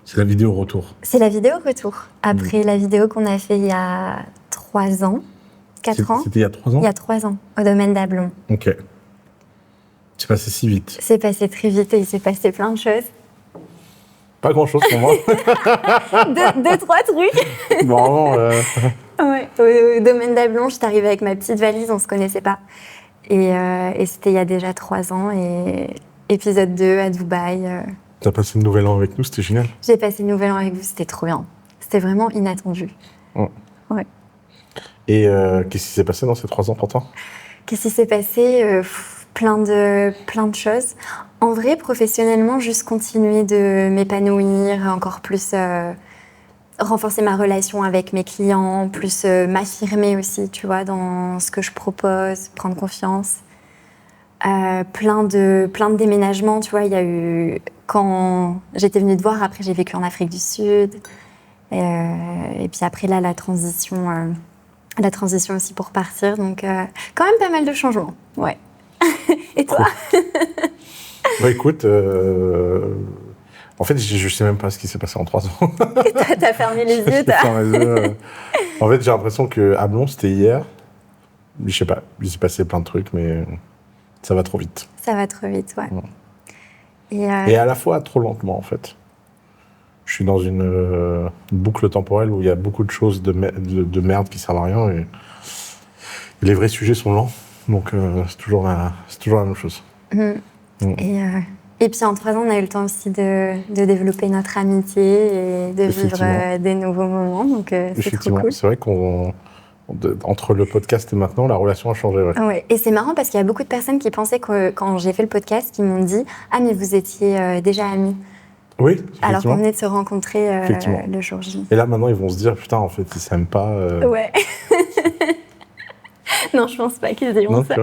C'est la vidéo retour. C'est la vidéo retour. Après la vidéo qu'on a fait il y a 3 ans, 4 ans. C'était il y a 3 ans? Il y a 3 ans, au domaine d'Ablon. Ok. C'est passé si vite. C'est passé très vite et il s'est passé plein de choses. Pas grand-chose pour moi. 2-3 trucs. Vraiment. Ouais. Au domaine d'Ablon, j'étais arrivée avec ma petite valise, on se connaissait pas. Et c'était il y a déjà 3 ans. Et épisode 2 à Dubaï. T'as passé le nouvel an avec nous, c'était génial. J'ai passé le nouvel an avec vous, c'était trop bien. C'était vraiment inattendu. Ouais. Et qu'est-ce qui s'est passé dans ces 3 ans pour toi? Qu'est-ce qui s'est passé? Plein de choses. En vrai, professionnellement, juste continuer de m'épanouir, encore plus renforcer ma relation avec mes clients, plus m'affirmer aussi, tu vois, dans ce que je propose, prendre confiance. Plein de déménagements, tu vois, il y a eu... Quand j'étais venue te voir, après j'ai vécu en Afrique du Sud. Et puis après là, la transition aussi pour partir. Donc quand même pas mal de changements, ouais. Et toi? Bah écoute, en fait, je sais même pas ce qui s'est passé en 3 ans. T'as fermé les yeux, En fait, j'ai l'impression que Ablon, c'était hier. Je sais pas, il s'est passé plein de trucs, mais ça va trop vite. Ça va trop vite, ouais. Et à la fois trop lentement, en fait. Je suis dans une boucle temporelle où il y a beaucoup de choses de merde qui servent à rien et les vrais sujets sont lents. Donc c'est toujours la même chose. Et puis en 3 ans, on a eu le temps aussi de développer notre amitié et de vivre des nouveaux moments. Donc c'est trop cool. C'est vrai qu'entre le podcast et maintenant, la relation a changé. Ouais. Et c'est marrant parce qu'il y a beaucoup de personnes qui pensaient que quand j'ai fait le podcast, qui m'ont dit « Ah, mais vous étiez déjà amis ». Oui, alors qu'on venait de se rencontrer le jour J. Et là, maintenant, ils vont se dire « Putain, en fait, ils s'aiment pas. » Ouais. Non, je pense pas qu'ils diront ça.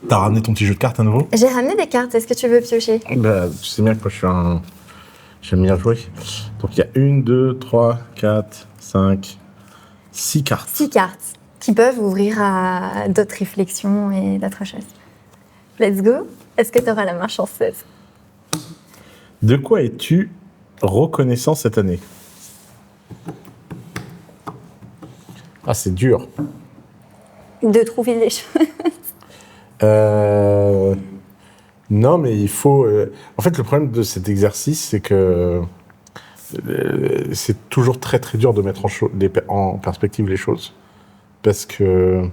T'as ramené ton petit jeu de cartes à nouveau? J'ai ramené des cartes. Est-ce que tu veux piocher? Bah, tu sais bien que moi, j'aime bien jouer. Donc, il y a 1, 2, 3, 4, 5, 6 cartes. 6 cartes qui peuvent ouvrir à d'autres réflexions et d'autres choses. Let's go. Est-ce que tu auras la main chanceuse? De quoi es-tu reconnaissant cette année? Ah, c'est dur. De trouver les choses. Non, mais il faut... En fait, le problème de cet exercice, c'est que c'est toujours très, très dur de mettre en perspective les choses. Parce que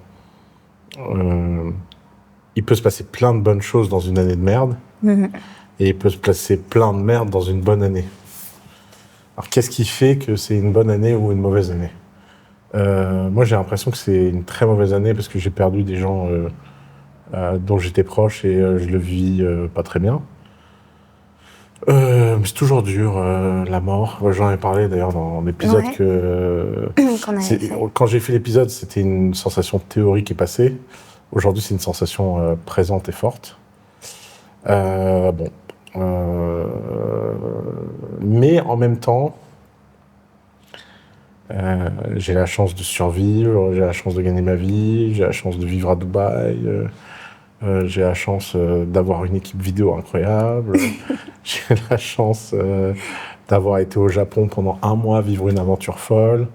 il peut se passer plein de bonnes choses dans une année de merde, et il peut se passer plein de merde dans une bonne année. Alors, qu'est-ce qui fait que c'est une bonne année ou une mauvaise année? Moi, j'ai l'impression que c'est une très mauvaise année parce que j'ai perdu des gens dont j'étais proche et je le vis pas très bien. C'est toujours dur, la mort. J'en ai parlé d'ailleurs dans l'épisode que... Quand j'ai fait l'épisode, c'était une sensation théorique qui est passée. Aujourd'hui, c'est une sensation présente et forte. Mais en même temps, j'ai la chance de survivre, j'ai la chance de gagner ma vie, j'ai la chance de vivre à Dubaï, j'ai la chance d'avoir une équipe vidéo incroyable, j'ai la chance d'avoir été au Japon pendant 1 mois vivre une aventure folle,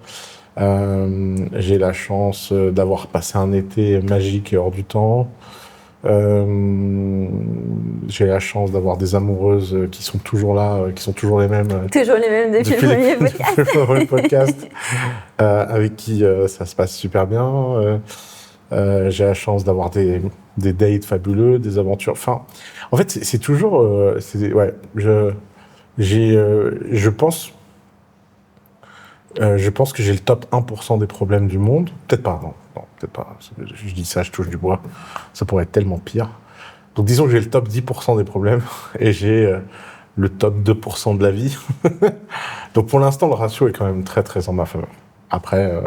j'ai la chance d'avoir passé un été magique et hors du temps. J'ai la chance d'avoir des amoureuses qui sont toujours là, qui sont toujours les mêmes. Toujours les mêmes depuis le premier podcast. Avec qui ça se passe super bien. J'ai la chance d'avoir des dates fabuleux, des aventures. Enfin, en fait, c'est toujours... Je pense que j'ai le top 1% des problèmes du monde. Peut-être pas, non, peut-être pas. Je dis ça, je touche du bois. Ça pourrait être tellement pire. Donc disons que j'ai le top 10% des problèmes et j'ai le top 2% de la vie. Donc pour l'instant, le ratio est quand même très, très en ma faveur. Après,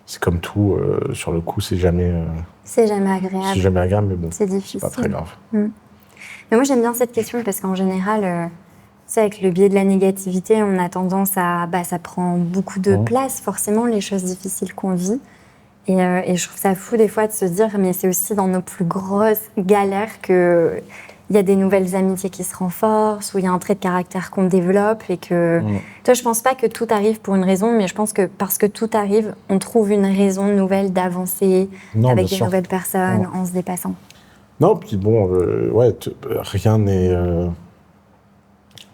c'est comme tout, sur le coup, c'est jamais... c'est jamais agréable. C'est jamais agréable, mais bon, c'est difficile. C'est pas très grave. Mais moi, j'aime bien cette question parce qu'en général... c'est avec le biais de la négativité, on a tendance à... ça prend beaucoup de place, forcément, les choses difficiles qu'on vit. Et je trouve ça fou, des fois, de se dire, mais c'est aussi dans nos plus grosses galères qu'il il y a des nouvelles amitiés qui se renforcent, où il y a un trait de caractère qu'on développe et que... Toi, je pense pas que tout arrive pour une raison, mais je pense que parce que tout arrive, on trouve une raison nouvelle d'avancer avec des nouvelles personnes en se dépassant. Non, puis bon,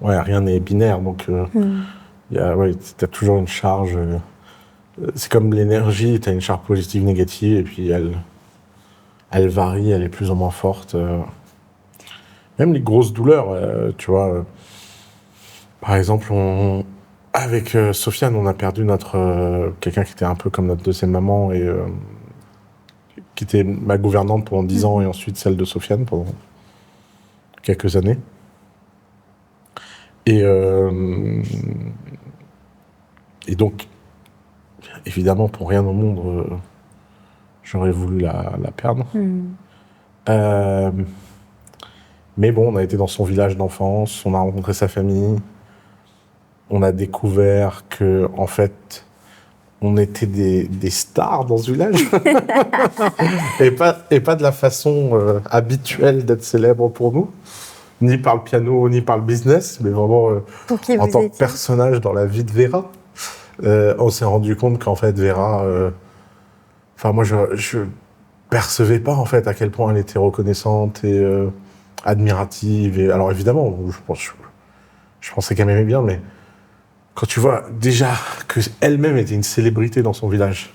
rien n'est binaire, donc t'as toujours une charge. C'est comme l'énergie, t'as une charge positive, négative, et puis elle varie, elle est plus ou moins forte. Même les grosses douleurs, tu vois. Par exemple, avec Sofiane, on a perdu quelqu'un qui était un peu comme notre deuxième maman et qui était ma gouvernante pendant 10 ans et ensuite celle de Sofiane pendant quelques années. Et donc, évidemment, pour rien au monde, j'aurais voulu la perdre. Mais bon, on a été dans son village d'enfance, on a rencontré sa famille, on a découvert que, en fait, on était des stars dans ce village. et pas de la façon habituelle d'être célèbre pour nous, ni par le piano, ni par le business, mais vraiment en tant que personnage dans la vie de Vera. On s'est rendu compte qu'en fait, Vera... moi, je percevais pas, en fait, à quel point elle était reconnaissante et admirative. Et, alors, évidemment, je pensais qu'elle m'aimait bien, mais quand tu vois déjà qu'elle-même était une célébrité dans son village,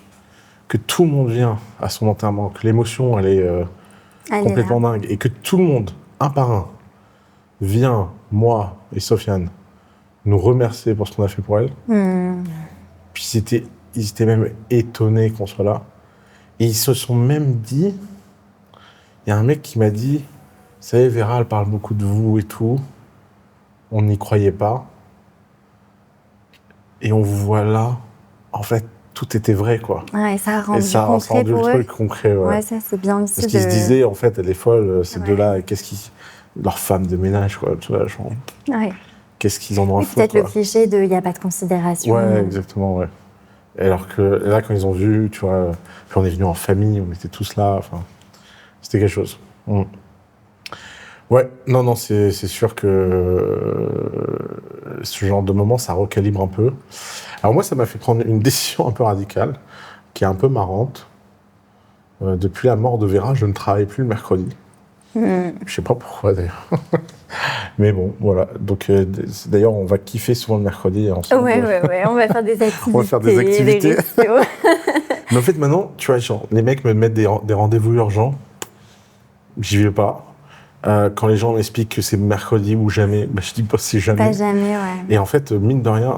que tout le monde vient à son enterrement, que l'émotion, elle est complètement dingue, et que tout le monde, un par un, vient, moi et Sofiane, nous remercier pour ce qu'on a fait pour elle. Puis ils étaient même étonnés qu'on soit là. Et ils se sont même dit... Il y a un mec qui m'a dit, vous savez, Vera, elle parle beaucoup de vous et tout. On n'y croyait pas. Et on vous voit là. En fait, tout était vrai, quoi. Ouais, ça a rendu le truc concret. Ouais, ça, c'est bien aussi. Parce qu'ils se disaient, en fait, elle est folle, ces deux-là. Leur femme de ménage, quoi. Tu vois, genre, qu'est-ce qu'ils en ont à foutre, peut-être le cliché de il n'y a pas de considération. Ouais, exactement, ouais. Et alors que là, quand ils ont vu, tu vois, puis on est venus en famille, on était tous là, enfin, c'était quelque chose. Ouais, non, c'est sûr que ce genre de moment, ça recalibre un peu. Alors moi, ça m'a fait prendre une décision un peu radicale, qui est un peu marrante. Depuis la mort de Vera, je ne travaille plus le mercredi. Je sais pas pourquoi, d'ailleurs. Mais bon, voilà. Donc, d'ailleurs, on va kiffer souvent le mercredi ensemble. Ouais. On va faire des activités. On va faire des activités. Mais en fait, maintenant, tu vois, genre, les mecs me mettent des rendez-vous urgents. J'y vais pas. Quand les gens m'expliquent que c'est mercredi ou jamais, je dis pas c'est jamais. Pas jamais, ouais. Et en fait, mine de rien,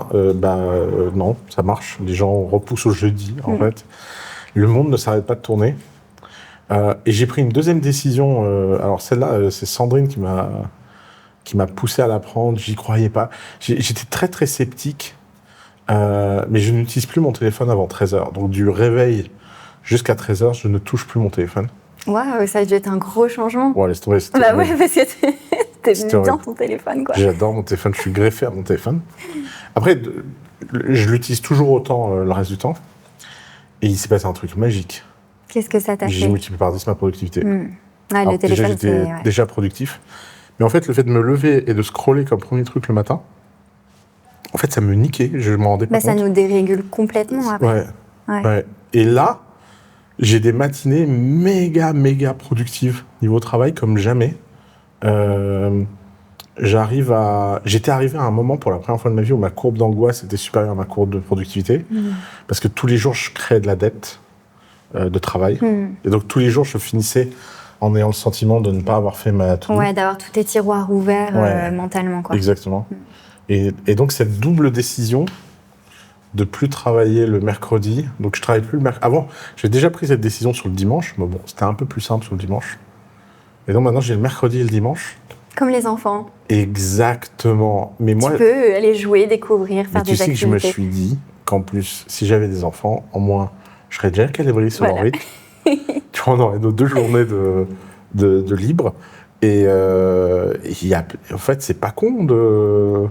non, ça marche. Les gens repoussent au jeudi, en fait. Le monde ne s'arrête pas de tourner. Et j'ai pris une deuxième décision. Alors celle-là, c'est Sandrine qui m'a poussé à la prendre. J'y croyais pas. J'étais très très sceptique. Mais je n'utilise plus mon téléphone avant 13h. Donc du réveil jusqu'à 13h, je ne touche plus mon téléphone. Waouh, ça a dû être un gros changement. Ouais, laisse tomber. Bah ouais, parce que t'aimes bien ton téléphone, quoi. J'adore mon téléphone, je suis greffé à mon téléphone. Après, je l'utilise toujours autant le reste du temps. Et il s'est passé un truc magique. Qu'est-ce que ça t'a fait ? J'ai multiplié par 10 ma productivité. Le téléphone, j'étais déjà productif. Mais en fait, le fait de me lever et de scroller comme premier truc le matin, en fait, ça me niquait. Je m'en rendais pas compte. Ça nous dérégule complètement après. Ouais. Et là, j'ai des matinées méga productives niveau travail comme jamais. J'étais arrivé à un moment pour la première fois de ma vie où ma courbe d'angoisse était supérieure à ma courbe de productivité. Parce que tous les jours, je créais de la dette de travail. Et donc, tous les jours, je finissais en ayant le sentiment de ne pas avoir fait ma to-do. Ouais, d'avoir tous tes tiroirs ouverts mentalement, quoi. Exactement. Et donc, cette double décision de plus travailler le mercredi. Donc, je travaille plus le mercredi. Avant, j'ai déjà pris cette décision sur le dimanche. Mais bon, c'était un peu plus simple sur le dimanche. Et donc, maintenant, j'ai le mercredi et le dimanche. Comme les enfants. Exactement. Mais moi, tu peux aller jouer, découvrir, faire des activités. Tu sais que je me suis dit qu'en plus, si j'avais des enfants, au moins, je serais déjà calibré sur leur rythme. Tu vois, on aurait nos 2 journées de libre. Et en fait, c'est pas con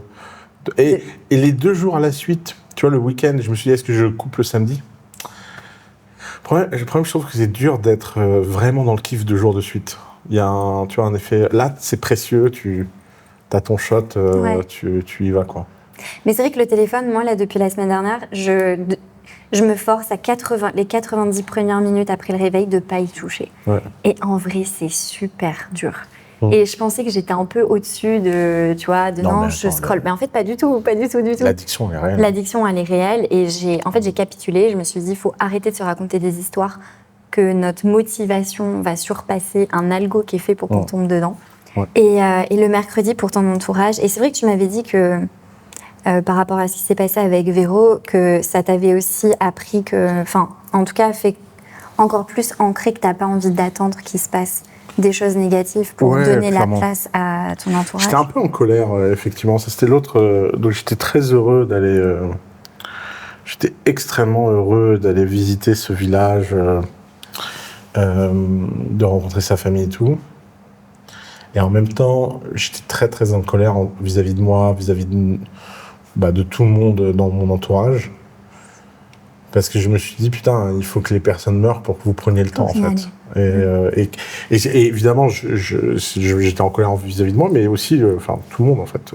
et les 2 jours à la suite, tu vois, le week-end, je me suis dit, est-ce que je coupe le samedi ? Le problème, je trouve que c'est dur d'être vraiment dans le kiff 2 jours de suite. Il y a un effet... Là, c'est précieux, tu as ton shot, tu y vas, quoi. Mais c'est vrai que le téléphone, moi, là, depuis la semaine dernière, je me force à les 90 premières minutes après le réveil de ne pas y toucher. Ouais. Et en vrai, c'est super dur. Et je pensais que j'étais un peu au-dessus de, tu vois, je scrolle. Mais en fait, pas du tout. L'addiction est réelle. L'addiction, elle est réelle. Et j'ai capitulé. Je me suis dit, il faut arrêter de se raconter des histoires, que notre motivation va surpasser un algo qui est fait pour qu'on tombe dedans. Ouais. Et le mercredi, pour ton entourage. Et c'est vrai que tu m'avais dit que, par rapport à ce qui s'est passé avec Véro, que ça t'avait aussi appris que, enfin, en tout cas, fait encore plus ancré que t'as pas envie d'attendre qu'il se passe des choses négatives pour donner clairement. la place à ton entourage. J'étais un peu en colère, effectivement. Ça, c'était l'autre. Donc, j'étais très heureux d'aller. J'étais extrêmement heureux d'aller visiter ce village, de rencontrer sa famille et tout. Et en même temps, j'étais très, très en colère vis-à-vis de moi, vis-à-vis de tout le monde dans mon entourage. Parce que je me suis dit, putain, il faut que les personnes meurent pour que vous preniez le temps, en fait. Et évidemment, j'étais en colère vis-à-vis de moi, mais aussi, tout le monde, en fait.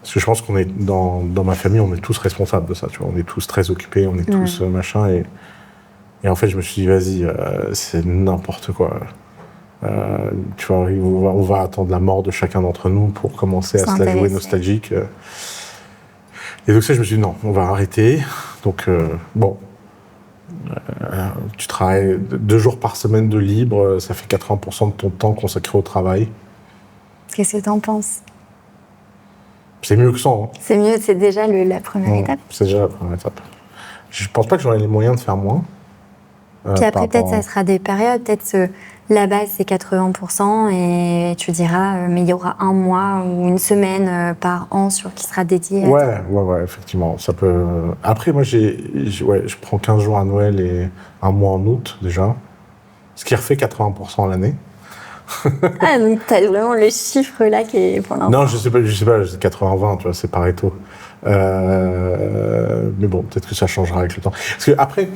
Parce que je pense qu'on est, dans ma famille, on est tous responsables de ça, tu vois. On est tous très occupés, on est tous machin. Et en fait, je me suis dit, vas-y, c'est n'importe quoi. Tu vois, on va attendre la mort de chacun d'entre nous pour commencer à se la jouer nostalgique. Et donc ça, je me suis dit, non, on va arrêter. Donc, tu travailles 2 jours par semaine de libre, ça fait 80% de ton temps consacré au travail. Qu'est-ce que t'en penses ? C'est mieux que ça. Hein. C'est mieux, c'est déjà la première étape. C'est déjà la première étape. Je pense pas que j'aurai les moyens de faire moins. Puis après, peut-être ça sera des périodes, peut-être la base c'est 80% et tu diras, mais il y aura un mois ou une semaine par an qui sera dédié à Ouais, effectivement. Ça peut... Après, moi, je prends 15 jours à Noël et un mois en août, déjà. Ce qui refait 80% à l'année. Ah, donc t'as vraiment le chiffre là qui est pour l'instant. Non, je sais pas, c'est 80-20, tu vois, c'est Pareto. Mais bon, peut-être que ça changera avec le temps. Parce que après,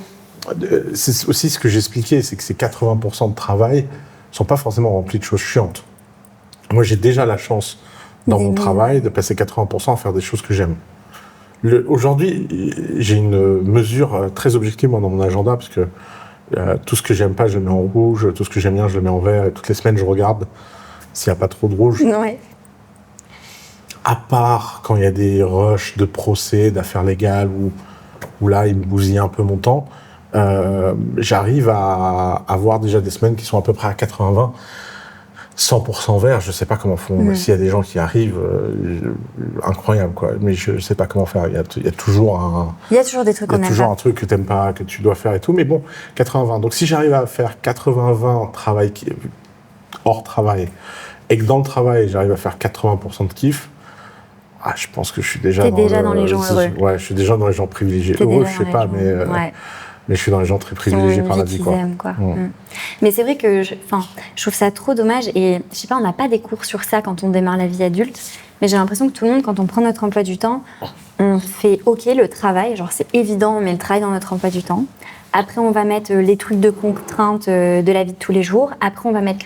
c'est aussi ce que j'expliquais, c'est que ces 80% de travail sont pas forcément remplis de choses chiantes. Moi, j'ai déjà la chance, dans mon travail, de passer 80% à faire des choses que j'aime. Aujourd'hui, j'ai une mesure très objective dans mon agenda, parce que tout ce que j'aime pas, je le mets en rouge, tout ce que j'aime bien, je le mets en vert, et toutes les semaines, je regarde s'il n'y a pas trop de rouge. Ouais. À part quand il y a des rushs de procès, d'affaires légales, où là, il me bousille un peu mon temps, j'arrive à avoir déjà des semaines qui sont à peu près à 80-20, 100% vert, je sais pas comment font. S'il y a des gens qui arrivent, incroyable, quoi. Mais je sais pas comment faire. Il y a toujours des trucs qu'on aime pas. toujours un truc que t'aimes pas, que tu dois faire et tout. Mais bon, 80-20. Donc si j'arrive à faire 80-20 travail hors travail, et que dans le travail, j'arrive à faire 80% de kiff, je pense que je suis déjà dans les gens heureux. Ouais, je suis déjà dans les gens privilégiés. Heureux, je sais pas, mais je suis dans les gens très privilégiés par la vie, quoi. Aiment, quoi. Mais c'est vrai que je trouve ça trop dommage et je sais pas, on n'a pas des cours sur ça quand on démarre la vie adulte, mais j'ai l'impression que tout le monde, quand on prend notre emploi du temps, on fait le travail, genre c'est évident, on met le travail dans notre emploi du temps. Après, on va mettre les trucs de contrainte de la vie de tous les jours. Après, on va mettre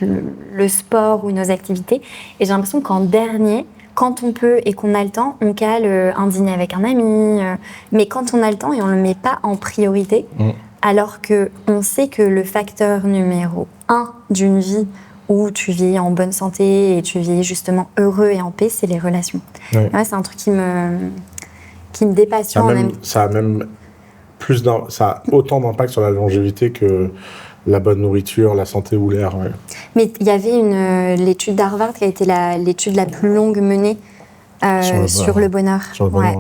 le sport ou nos activités. Et j'ai l'impression qu'en dernier, quand on peut et qu'on a le temps, on cale un dîner avec un ami. Mais quand on a le temps et on ne le met pas en priorité, alors qu'on sait que le facteur numéro 1 d'une vie où tu vis en bonne santé et tu vis justement heureux et en paix, c'est les relations. Ouais, c'est un truc qui me dépasse. Ça a autant d'impact sur la longévité que la bonne nourriture, la santé ou l'air. Ouais. Mais il y avait l'étude d'Harvard qui a été l'étude la plus longue menée sur le bonheur. Ouais.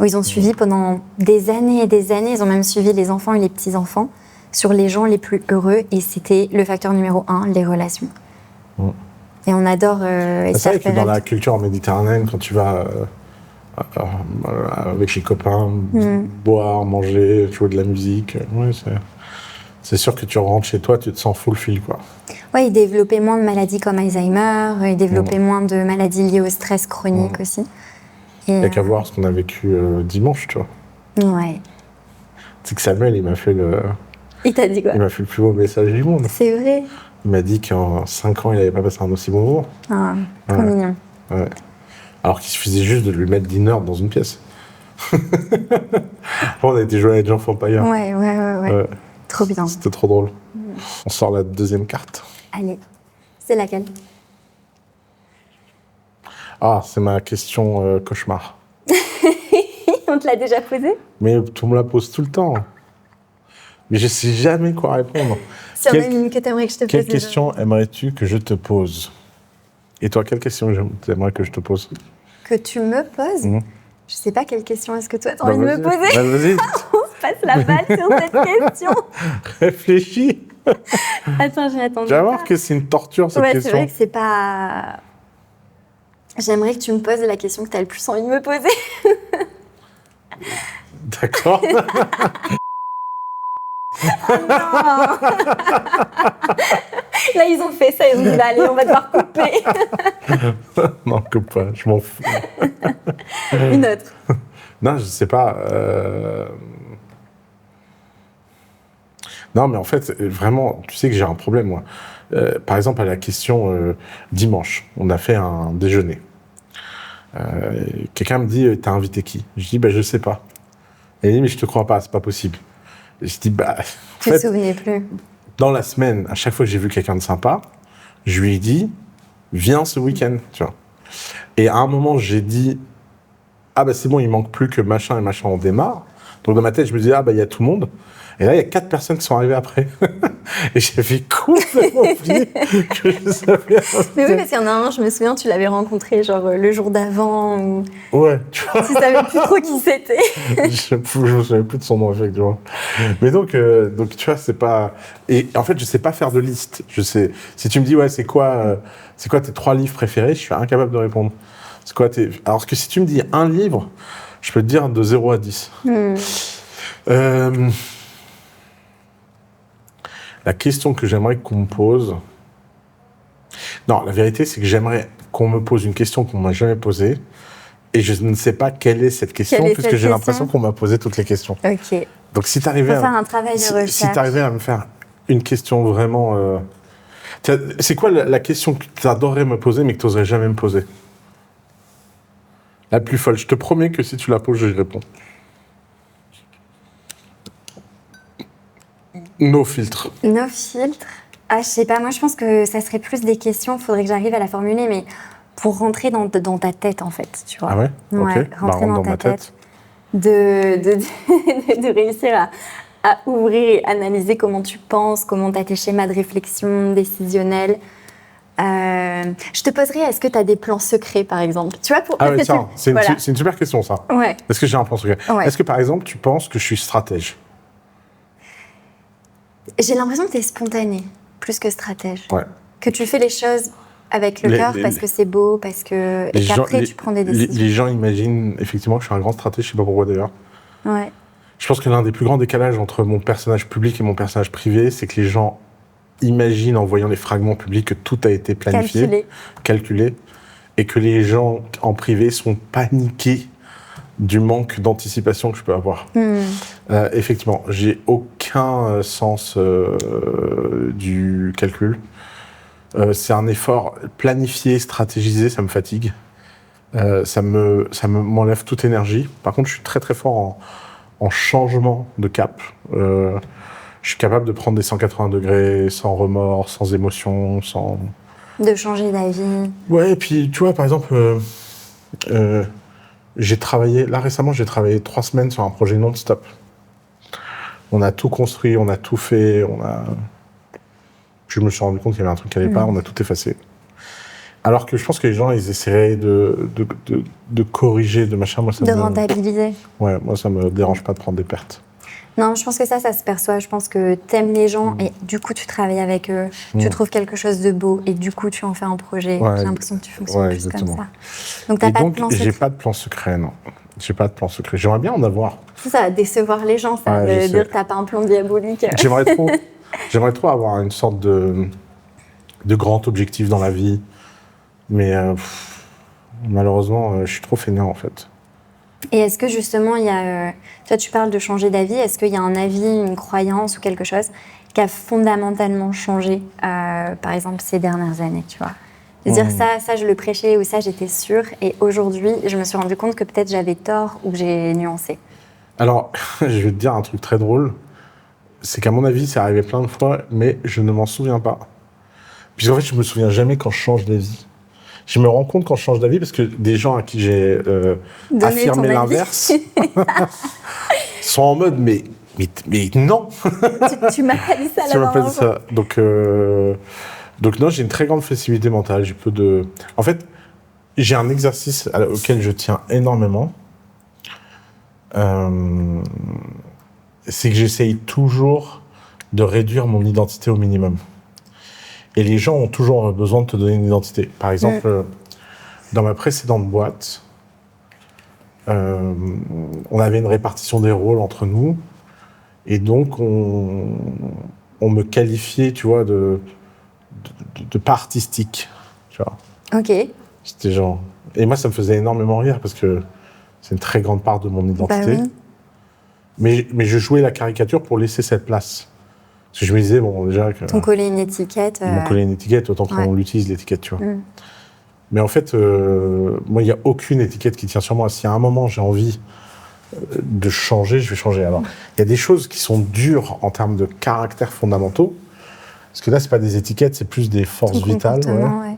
Où ils ont suivi pendant des années et des années, ils ont même suivi les enfants et les petits-enfants sur les gens les plus heureux, et c'était le facteur numéro 1, les relations. Et on adore... c'est vrai que dans la culture méditerranéenne, quand tu vas avec les copains, boire, manger, jouer de la musique, c'est sûr que tu rentres chez toi, tu te sens full fil, quoi. Ouais, ils développaient moins de maladies comme Alzheimer, ils développaient moins de maladies liées au stress chronique aussi. Il n'y a qu'à voir ce qu'on a vécu dimanche, tu vois. Ouais. C'est que Samuel, il m'a fait Il t'a dit quoi ? Il m'a fait le plus beau message du monde. C'est vrai ? Il m'a dit qu'en 5 ans, il n'avait pas passé un aussi bon moment. Ah, trop mignon. Ouais. Alors qu'il suffisait juste de lui mettre Dinner dans une pièce. On a été jouer à Age of Empires. Ouais. Trop bien. C'était trop drôle. On sort la deuxième carte. Allez, c'est laquelle? Ah, c'est ma question cauchemar. On te l'a déjà posée? Mais tu me la poses tout le temps. Mais je sais jamais quoi répondre. S'il y en a une que t'aimerais que je te pose. Quelle question aimerais-tu que je te pose? Et toi, quelle question t'aimerais que je te pose? Que tu me poses? Je sais pas quelle question est-ce que toi t'as envie de me poser. Bah, vas-y. On se passe la balle sur cette question. Réfléchis. Attends, j'y attends. Tu vas voir que c'est une torture cette question. C'est vrai que c'est pas... J'aimerais que tu me poses la question que t'as le plus envie de me poser. D'accord. Oh non. Là, ils ont fait ça, ils ont dit, bah, allez, on va devoir couper. Non, coupe pas, je m'en fous. Une autre. Non, je sais pas. Non, mais en fait, vraiment, tu sais que j'ai un problème, moi. Par exemple, à la question dimanche, on a fait un déjeuner. Quelqu'un me dit, t'as invité qui? Je dis, bah, je sais pas. Et il dit, mais je te crois pas, c'est pas possible. Et je dis, bah, Tu te souvenais plus. dans la semaine, à chaque fois que j'ai vu quelqu'un de sympa, je lui ai dit, viens ce week-end, tu vois. Et à un moment, j'ai dit, ah bah c'est bon, il manque plus que machin et machin, on démarre. Donc dans ma tête, je me disais, ah bah il y a tout le monde. Et là, il y a 4 personnes qui sont arrivées après. Et j'avais complètement oublié que je savais. Mais oui, parce qu'il y en a un, je me souviens, tu l'avais rencontré genre le jour d'avant. Ou... Ouais, tu vois. Tu savais plus trop qui c'était. Je me souviens plus de son nom, effectivement. Mais donc tu vois, c'est pas... Et en fait, je sais pas faire de liste. Je sais... Si tu me dis, ouais, c'est quoi tes 3 livres préférés, je suis incapable de répondre. C'est quoi Alors que si tu me dis un livre, je peux te dire de 0 à 10. La question que j'aimerais qu'on me pose... Non, la vérité, c'est que j'aimerais qu'on me pose une question qu'on m'a jamais posée. Et je ne sais pas quelle est cette question, puisque j'ai l'impression qu'on m'a posé toutes les questions. Ok. Donc si tu arrivais faire un travail de recherche. Si tu arrivais à me faire une question vraiment... C'est quoi la question que tu adorerais me poser, mais que tu n'oserais jamais me poser? La plus folle. Je te promets que si tu la poses, je réponds. No filtre. No filtre. Ah, je sais pas, moi je pense que ça serait plus des questions, il faudrait que j'arrive à la formuler, mais pour rentrer dans ta tête en fait, tu vois. Ah ouais? Ouais, Ok, rentrer rentre dans ta ma tête. De réussir à ouvrir et analyser comment tu penses, comment tu as tes schémas de réflexion décisionnels. Je te poserai, est-ce que tu as des plans secrets par exemple? Tu vois, Ah ouais, tiens, c'est voilà. une super question ça. Ouais. Est-ce que j'ai un plan secret? Ouais. Est-ce que par exemple tu penses que je suis stratège? J'ai l'impression que tu es spontané, plus que stratège. Ouais. Que tu fais les choses avec le cœur parce que c'est beau, parce que... Et qu'après tu prends des décisions. Les gens imaginent effectivement que je suis un grand stratège, je sais pas pourquoi d'ailleurs. Ouais. Je pense que l'un des plus grands décalages entre mon personnage public et mon personnage privé, c'est que les gens imaginent en voyant les fragments publics que tout a été planifié, calculé, et que les gens en privé sont paniqués du manque d'anticipation que je peux avoir. Effectivement, j'ai aucun sens du calcul. C'est un effort planifié, stratégisé, ça me fatigue. Ça m'enlève toute énergie. Par contre, je suis très très fort en changement de cap. Je suis capable de prendre des 180 degrés sans remords, sans émotion, sans... De changer d'avis. Ouais, et puis tu vois, par exemple, récemment, j'ai travaillé 3 semaines sur un projet non-stop. On a tout construit, on a tout fait, je me suis rendu compte qu'il y avait un truc qui n'allait pas, on a tout effacé. Alors que je pense que les gens, ils essaieraient de corriger, de machin. Moi, rentabiliser. Ouais, moi, ça me dérange pas de prendre des pertes. Non, je pense que ça se perçoit. Je pense que t'aimes les gens et du coup, tu travailles avec eux. Tu trouves quelque chose de beau et du coup, tu en fais un projet. Ouais, j'ai l'impression que tu fonctionnes plus exactement. comme ça. Donc, t'as pas de plan secret. J'ai pas de plan secret, non. J'ai pas de plan secret. J'aimerais bien en avoir. Ça va décevoir les gens, ça, de dire que t'as pas un plan diabolique. J'aimerais trop avoir une sorte de grand objectif dans la vie. Mais malheureusement, je suis trop fainéant, en fait. Et est-ce que justement, il y a... toi, tu parles de changer d'avis. Est-ce qu'il y a un avis, une croyance ou quelque chose qui a fondamentalement changé, par exemple, ces dernières années, tu vois. De dire ça, je le prêchais ou ça, j'étais sûre. Et aujourd'hui, je me suis rendu compte que peut-être j'avais tort ou que j'ai nuancé. Alors, je vais te dire un truc très drôle. C'est qu'à mon avis, c'est arrivé plein de fois, mais je ne m'en souviens pas. Puisqu'en fait, je me souviens jamais quand je change d'avis. Je me rends compte quand je change d'avis parce que des gens à qui j'ai affirmé l'inverse sont en mode mais non. Tu m'as pas dit ça Tu m'as la pas dernière dit ça. Donc non, j'ai une très grande flexibilité mentale. J'ai peu de. En fait, j'ai un exercice auquel je tiens énormément. C'est que j'essaye toujours de réduire mon identité au minimum. Et les gens ont toujours besoin de te donner une identité. Par exemple, dans ma précédente boîte, on avait une répartition des rôles entre nous. Et donc, on me qualifiait, tu vois, de pas artistique. Tu vois. Ok. C'était genre... Et moi, ça me faisait énormément rire parce que c'est une très grande part de mon identité. Bah oui. Mais je jouais la caricature pour laisser cette place. Parce que je me disais, bon, déjà... T'ont collé une étiquette. Ils m'ont collé une étiquette, autant qu'on l'utilise, l'étiquette, tu vois. Mais en fait, moi, il n'y a aucune étiquette qui tient sur moi. Si à un moment, j'ai envie de changer, je vais changer. Alors, il y a des choses qui sont dures en termes de caractères fondamentaux. Parce que là, c'est pas des étiquettes, c'est plus des forces vitales.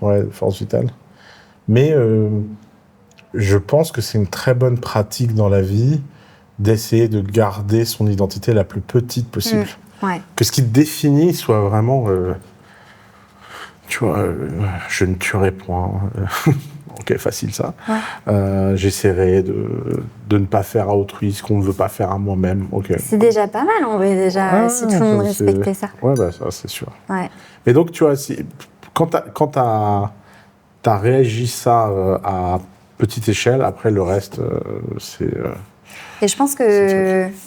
Ouais, forces vitales. Mais je pense que c'est une très bonne pratique dans la vie d'essayer de garder son identité la plus petite possible. Ouais. Que ce qui te définit soit vraiment... tu vois, je ne tuerai point. Ok, facile ça. Ouais. J'essaierai de ne pas faire à autrui ce qu'on ne veut pas faire à moi-même. Okay. C'est déjà pas mal en vrai, déjà, si tout le monde respectait ça. Ouais, bah, ça, c'est sûr. Ouais. Mais donc, tu vois, quand t'as réagi ça à petite échelle, après le reste, c'est... Et je pense qu'il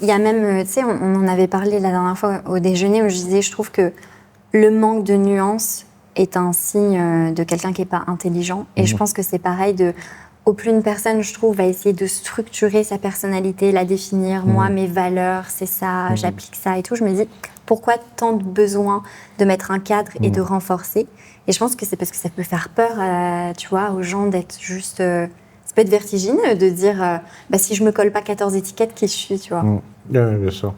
y a même, tu sais, on en avait parlé la dernière fois au déjeuner où je disais, je trouve que le manque de nuances est un signe de quelqu'un qui n'est pas intelligent. Et je pense que c'est pareil, au plus une personne, je trouve, va essayer de structurer sa personnalité, la définir. Moi, mes valeurs, c'est ça, j'applique ça et tout. Je me dis, pourquoi tant de besoin de mettre un cadre et de renforcer? Et je pense que c'est parce que ça peut faire peur, tu vois, aux gens d'être juste... ça peut être vertigineux de dire, bah, si je me colle pas 14 étiquettes, qui je suis, tu vois. Bien sûr.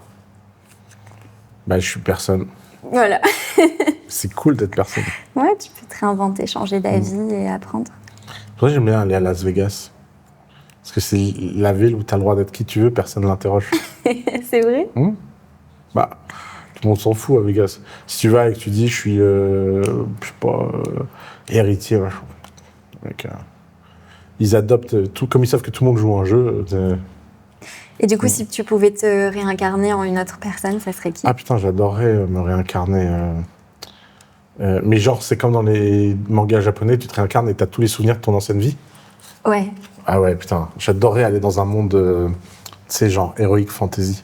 Bah, je suis personne. Voilà. C'est cool d'être personne. Ouais, tu peux te réinventer, changer d'avis et apprendre. Pour ça, j'aime bien aller à Las Vegas. Parce que c'est la ville où tu as le droit d'être qui tu veux, personne ne l'interroge. C'est vrai? Bah, tout le monde s'en fout à Vegas. Si tu vas et que tu dis, je suis, je sais pas, héritier, mec, ils adoptent tout, comme ils savent que tout le monde joue un jeu. Et du coup, si tu pouvais te réincarner en une autre personne, ça serait qui? Ah putain, j'adorerais me réincarner. Mais genre, c'est comme dans les mangas japonais, tu te réincarnes et t'as tous les souvenirs de ton ancienne vie. Ouais. Ah ouais, putain, j'adorerais aller dans un monde, tu sais, genre héroïque fantasy.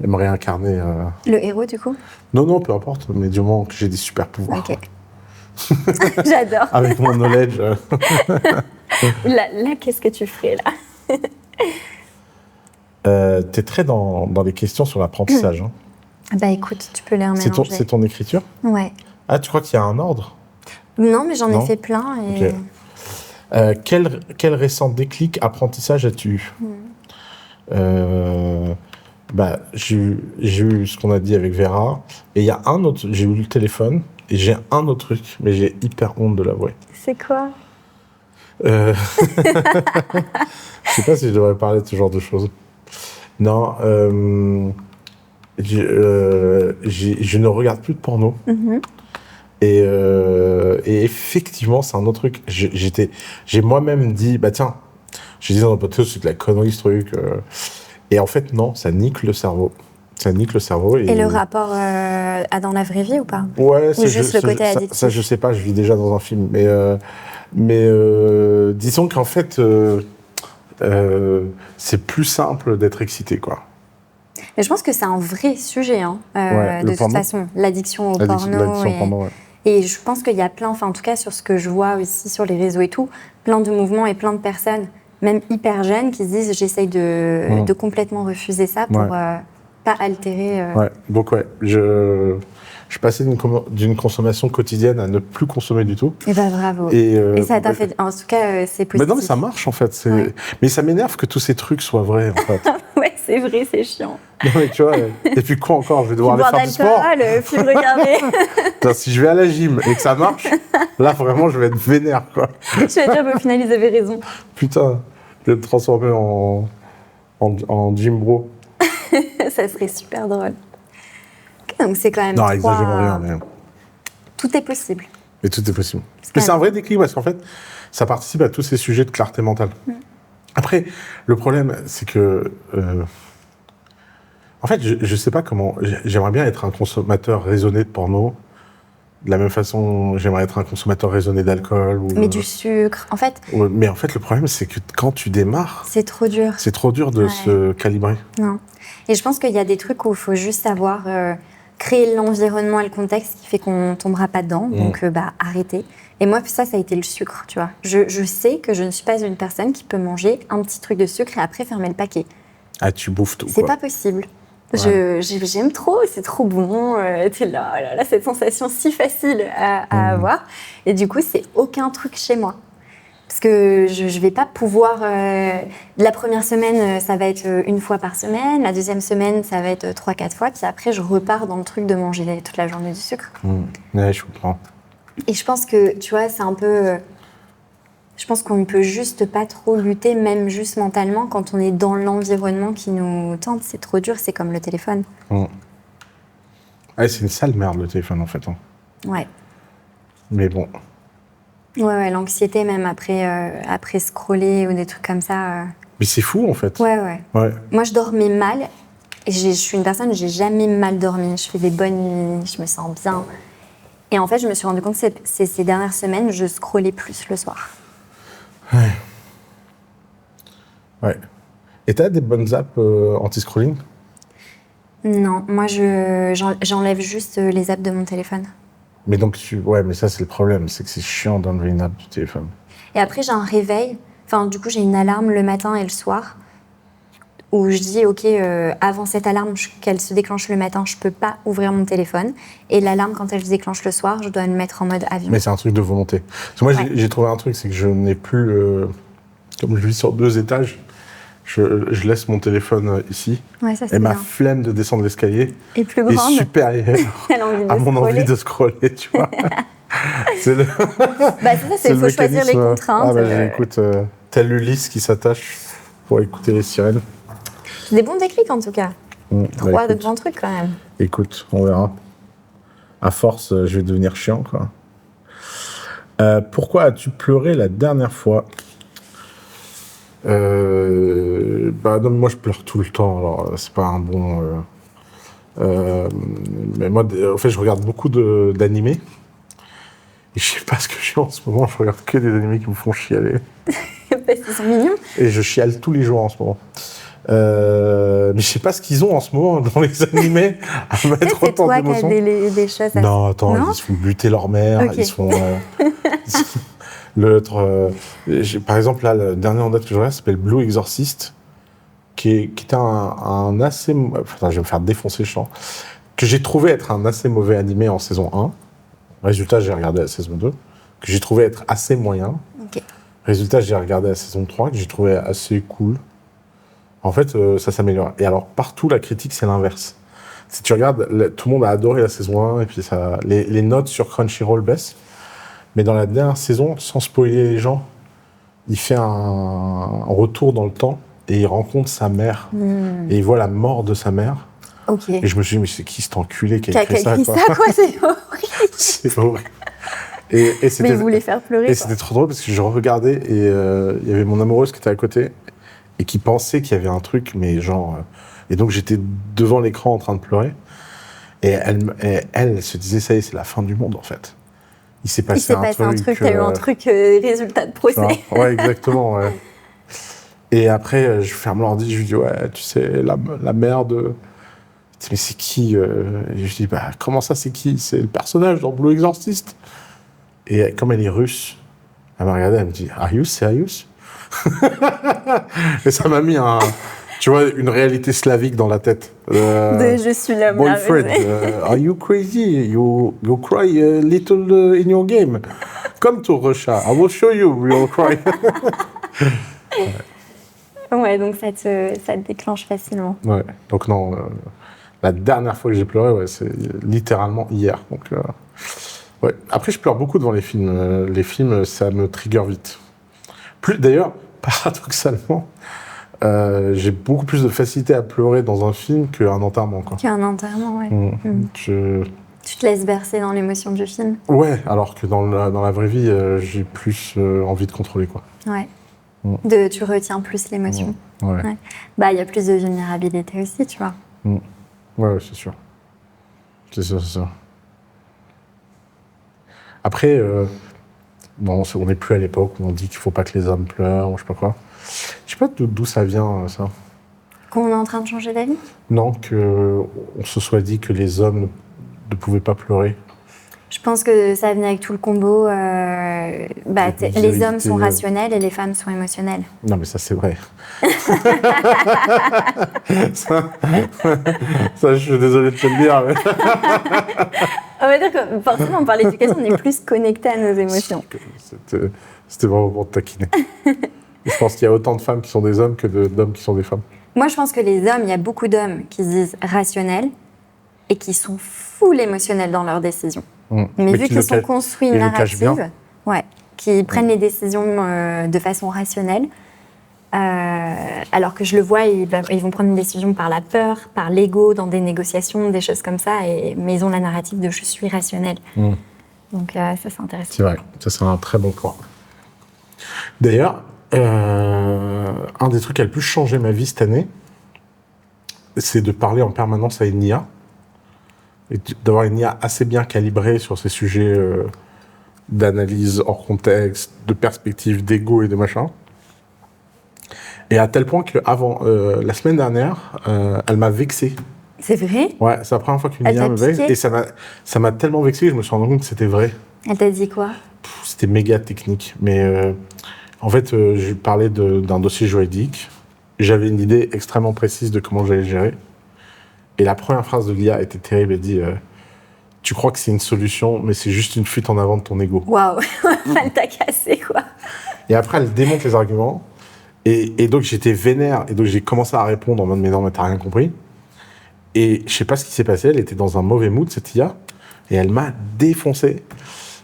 Et me réincarner. Le héros, du coup? Non, peu importe, mais du moment que j'ai des super pouvoirs. Ok. J'adore. Avec mon knowledge. Là, qu'est-ce que tu ferais, là? T'es très dans les questions sur l'apprentissage. Hein. Bah écoute, tu peux les remélanger. C'est ton écriture? Ouais. Ah, tu crois qu'il y a un ordre? Non, mais j'en ai fait plein. Et... Okay. Quel récent déclic apprentissage as-tu eu? Bah, j'ai eu ce qu'on a dit avec Vera. Et il y a un autre, j'ai eu le téléphone. Et j'ai un autre truc, mais j'ai hyper honte de l'avouer. C'est quoi? Je sais pas si je devrais parler de ce genre de choses. Non, je ne regarde plus de porno. Et effectivement, c'est un autre truc. J'ai moi-même dit, bah tiens, j'ai dit dans le podcast, c'est de la connerie ce truc. Et en fait, non, ça nique le cerveau. Ça nique le cerveau. Et le rapport à dans la vraie vie ou pas? Ouais, ou juste le côté addictif? Ça, je sais pas, je vis déjà dans un film. Mais disons qu'en fait, c'est plus simple d'être excité, quoi. Mais je pense que c'est un vrai sujet, hein, de toute façon, l'addiction au porno. Et je pense qu'il y a plein, enfin en tout cas sur ce que je vois aussi sur les réseaux et tout, plein de mouvements et plein de personnes, même hyper jeunes, qui se disent j'essaye de complètement refuser ça pour pas altérer. Ouais, donc ouais, je suis passé d'une consommation quotidienne à ne plus consommer du tout. Et bah bravo. Et ça t'a fait... En tout cas, c'est positif. Mais non, mais ça marche en fait. Ouais. Mais ça m'énerve que tous ces trucs soient vrais en fait. Ouais, c'est vrai, c'est chiant. Non, mais tu vois, et puis quoi encore? Je vais devoir aller faire du sport. Puis le regarder. Putain, si je vais à la gym et que ça marche, là vraiment je vais être vénère quoi. Je vais dire, au final, ils avaient raison. Putain, je vais me transformer en gym bro. Ça serait super drôle. Ok, donc c'est quand même. Non, exagérons rien, mais. Tout est possible. Et tout est possible. Mais c'est un vrai déclic parce qu'en fait, ça participe à tous ces sujets de clarté mentale. Après, le problème, c'est que. En fait, je sais pas comment. J'aimerais bien être un consommateur raisonné de porno. De la même façon, j'aimerais être un consommateur raisonné d'alcool. Mais du sucre. En fait. Mais en fait, le problème, c'est que quand tu démarres. C'est trop dur. C'est trop dur de se calibrer. Non. Et je pense qu'il y a des trucs où il faut juste savoir créer l'environnement et le contexte qui fait qu'on tombera pas dedans. Donc, arrêter. Et moi, ça a été le sucre, tu vois. Je sais que je ne suis pas une personne qui peut manger un petit truc de sucre et après fermer le paquet. Ah, tu bouffes tout, C'est pas possible. Ouais. J'aime trop, c'est trop bon. T'es là, oh là là, cette sensation si facile à avoir. Et du coup, c'est aucun truc chez moi. Parce que je vais pas pouvoir... la première semaine, ça va être une fois par semaine. La deuxième semaine, ça va être 3-4 fois. Puis après, je repars dans le truc de manger toute la journée du sucre. Ouais, je comprends. Et je pense que, tu vois, c'est un peu... Je pense qu'on ne peut juste pas trop lutter, même juste mentalement, quand on est dans l'environnement qui nous tente. C'est trop dur, c'est comme le téléphone. Ouais, c'est une sale merde, le téléphone, en fait. Ouais. Mais bon. Ouais, l'anxiété, même après scroller ou des trucs comme ça. Mais c'est fou, en fait. Ouais. Moi, je dormais mal. Et je suis une personne, j'ai jamais mal dormi. Je fais des bonnes nuits, je me sens bien. Et en fait, je me suis rendu compte que ces dernières semaines, je scrollais plus le soir. Ouais. Et t'as des bonnes apps anti-scrolling? Non, moi j'enlève juste les apps de mon téléphone. Mais donc mais ça c'est le problème, c'est que c'est chiant d'enlever une app du téléphone. Et après j'ai un réveil, enfin du coup j'ai une alarme le matin et le soir où je dis ok, avant cette alarme qu'elle se déclenche le matin, je peux pas ouvrir mon téléphone. Et l'alarme quand elle se déclenche le soir, je dois le mettre en mode avion. Mais c'est un truc de volonté. Parce que moi j'ai trouvé un truc, c'est que je n'ai plus, comme je vis sur 2 étages, je laisse mon téléphone ici. Ouais, ça, et ma bien. flemme de descendre l'escalier est plus grande. Est supérieure à mon envie de scroller, tu vois. C'est le... il faut choisir les contraintes. Écoute, tel Ulysse qui s'attache pour écouter les sirènes. Des bons déclics en tout cas. 3 de bons trucs quand même. Écoute, on verra. À force, je vais devenir chiant, quoi. Pourquoi as-tu pleuré la dernière fois? Non, moi je pleure tout le temps, alors c'est pas un bon... mais moi, en fait, je regarde beaucoup d'animés. Et je sais pas ce que je suis en ce moment, je regarde que des animés qui me font chialer. Parce qu'ils sont mignons. Et je chiale tous les jours en ce moment. Mais je sais pas ce qu'ils ont en ce moment dans les animés à mettre autant d'émotions. C'est toi qui as des choses à... Non, attends, ils se font buter leur mère, ils se font... L'autre, par exemple, là, le dernier en date que je regarde s'appelle Blue Exorcist, qui était un assez... Enfin, je vais me faire défoncer le champ. Que j'ai trouvé être un assez mauvais animé en saison 1. Résultat, j'ai regardé la saison 2. Que j'ai trouvé être assez moyen. Okay. Résultat, j'ai regardé la saison 3, que j'ai trouvé assez cool. En fait, ça s'améliore. Et alors, partout, la critique, c'est l'inverse. Si tu regardes, tout le monde a adoré la saison 1, et puis ça, les notes sur Crunchyroll baissent. Mais dans la dernière saison, sans spoiler les gens, il fait un retour dans le temps et il rencontre sa mère. Et il voit la mort de sa mère. Okay. Et je me suis dit, mais c'est qui cet enculé qui a écrit ça, quoi. C'est horrible. C'est horrible. Et mais il voulait faire pleurer. Et c'était trop drôle parce que je regardais et il y avait mon amoureuse qui était à côté et qui pensait qu'il y avait un truc, mais genre... et donc j'étais devant l'écran en train de pleurer. Et elle se disait, ça y est, c'est la fin du monde, en fait. Il s'est passé un truc. T'as eu un truc résultat de procès. Ouais, exactement. Ouais. Et après, je ferme l'ordi, je lui dis, ouais, tu sais, la mère de... Mais c'est qui Et je dis, bah, comment ça, c'est qui? C'est le personnage dans Blue Exorcist. Et comme elle est russe, elle m'a regardé, elle me dit, Are you serious? Et ça m'a mis un... Tu vois, une réalité slavique dans la tête. Je suis l'homme. Boyfriend, are you crazy? You cry a little in your game. Come to Russia, I will show you you'll cry. Ouais, donc ça te déclenche facilement. Ouais, donc non, la dernière fois que j'ai pleuré, ouais, c'est littéralement hier. Donc, ouais. Après, je pleure beaucoup devant les films. Les films, ça me trigger vite. D'ailleurs, paradoxalement, j'ai beaucoup plus de facilité à pleurer dans un film qu'un enterrement. Qu'un enterrement, ouais. Tu te laisses bercer dans l'émotion du film. Ouais, alors que dans la vraie vie, j'ai plus envie de contrôler, quoi. Ouais. Tu retiens plus l'émotion. Ouais. Bah, il y a plus de vulnérabilité aussi, tu vois. Ouais, c'est sûr. C'est sûr. Après, bon, on n'est plus à l'époque où on dit qu'il ne faut pas que les hommes pleurent, ou je sais pas quoi. Je sais pas d'où ça vient, ça. Qu'on est en train de changer d'avis ? Non, qu'on se soit dit que les hommes ne pouvaient pas pleurer. Je pense que ça venait avec tout le combo. Les hommes sont rationnels et les femmes sont émotionnelles. Non, mais ça, c'est vrai. ça, je suis désolé de te le dire. Mais... On va dire que forcément, par l'éducation, on est plus connecté à nos émotions. C'était vraiment pour te taquiner. Je pense qu'il y a autant de femmes qui sont des hommes que d'hommes qui sont des femmes. Moi, je pense que les hommes, il y a beaucoup d'hommes qui se disent rationnels et qui sont full émotionnels dans leurs décisions. Mais vu qu'ils sont construits une narrative, qui prennent les décisions de façon rationnelle, alors que je le vois, ils vont prendre une décision par la peur, par l'ego, dans des négociations, des choses comme ça, mais ils ont la narrative de « je suis rationnel ». Donc ça, c'est intéressant. C'est vrai, ça c'est un très bon point. D'ailleurs, un des trucs qui a le plus changé ma vie cette année, c'est de parler en permanence à une IA, et d'avoir une IA assez bien calibrée sur ces sujets d'analyse hors contexte, de perspective, d'ego et de machin. Et à tel point que la semaine dernière, elle m'a vexé. C'est vrai ? Ouais, c'est la première fois qu'une IA me vexe. Et ça m'a tellement vexé que je me suis rendu compte que c'était vrai. Elle t'a dit quoi ? C'était méga technique. Mais en fait, je parlais d'un dossier juridique. J'avais une idée extrêmement précise de comment j'allais gérer. Et la première phrase de l'IA était terrible. Elle dit tu crois que c'est une solution, mais c'est juste une fuite en avant de ton ego. Waouh, elle t'a cassé, quoi. Et après, elle démonte les arguments. Et donc, j'étais vénère. Et donc, j'ai commencé à répondre en mode mais non, mais t'as rien compris. Et je sais pas ce qui s'est passé. Elle était dans un mauvais mood, cette IA. Et elle m'a défoncé.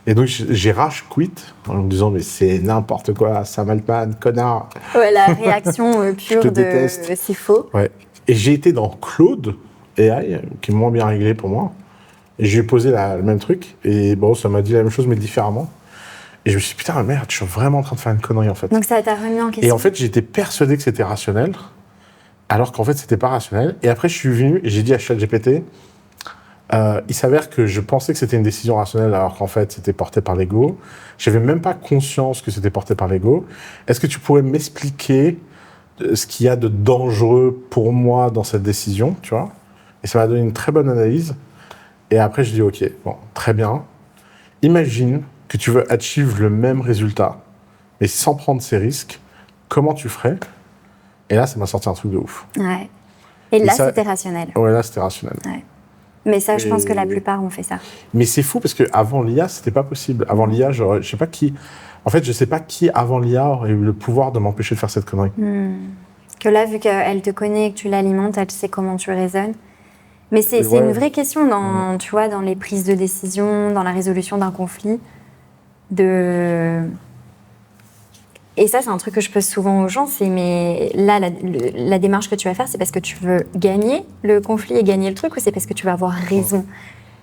Et donc, j'ai rage quit en me disant mais c'est n'importe quoi, Sam Altman, connard. Ouais, la réaction pure de c'est faux. Ouais. Et j'ai été dans Claude AI, qui est moins bien réglé pour moi. Et je lui ai posé le même truc. Et bon, ça m'a dit la même chose, mais différemment. Et je me suis dit, putain, merde, je suis vraiment en train de faire une connerie, en fait. Donc ça t'a remis en question. Et en fait, j'étais persuadé que c'était rationnel, alors qu'en fait, c'était pas rationnel. Et après, je suis venu et j'ai dit à ChatGPT, il s'avère que je pensais que c'était une décision rationnelle, alors qu'en fait, c'était porté par l'ego. J'avais même pas conscience que c'était porté par l'ego. Est-ce que tu pourrais m'expliquer ce qu'il y a de dangereux pour moi dans cette décision, tu vois ? Et ça m'a donné une très bonne analyse. Et après, je dis, OK, bon, très bien. Imagine que tu veux achieve le même résultat, mais sans prendre ces risques. Comment tu ferais ? Et là, ça m'a sorti un truc de ouf. Ouais. Et là, c'était rationnel. Ouais, là, c'était rationnel. Ouais. Mais ça, je pense que la plupart ont fait ça. Mais c'est fou parce qu'avant l'IA, c'était pas possible. Avant l'IA, je sais pas qui... En fait, je sais pas qui, avant l'IA, aurait eu le pouvoir de m'empêcher de faire cette connerie. Que là, vu qu'elle te connaît et que tu l'alimentes, elle sait comment tu raisonnes. Mais c'est une vraie question dans, tu vois, dans les prises de décision, dans la résolution d'un conflit. Et ça, c'est un truc que je pose souvent aux gens, c'est mais là, la démarche que tu vas faire, c'est parce que tu veux gagner le conflit et gagner le truc, ou c'est parce que tu vas avoir raison ?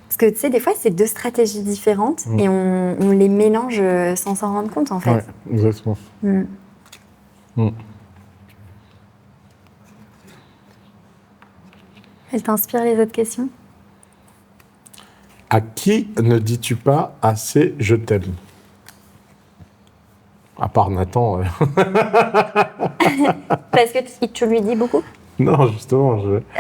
Parce que tu sais, des fois, c'est deux stratégies différentes et on les mélange sans s'en rendre compte, en fait. Ouais, exactement. Elle t'inspire les autres questions ? À qui ne dis-tu pas assez « je t'aime » ? À part Nathan. Parce que tu lui dis beaucoup ? Non, justement.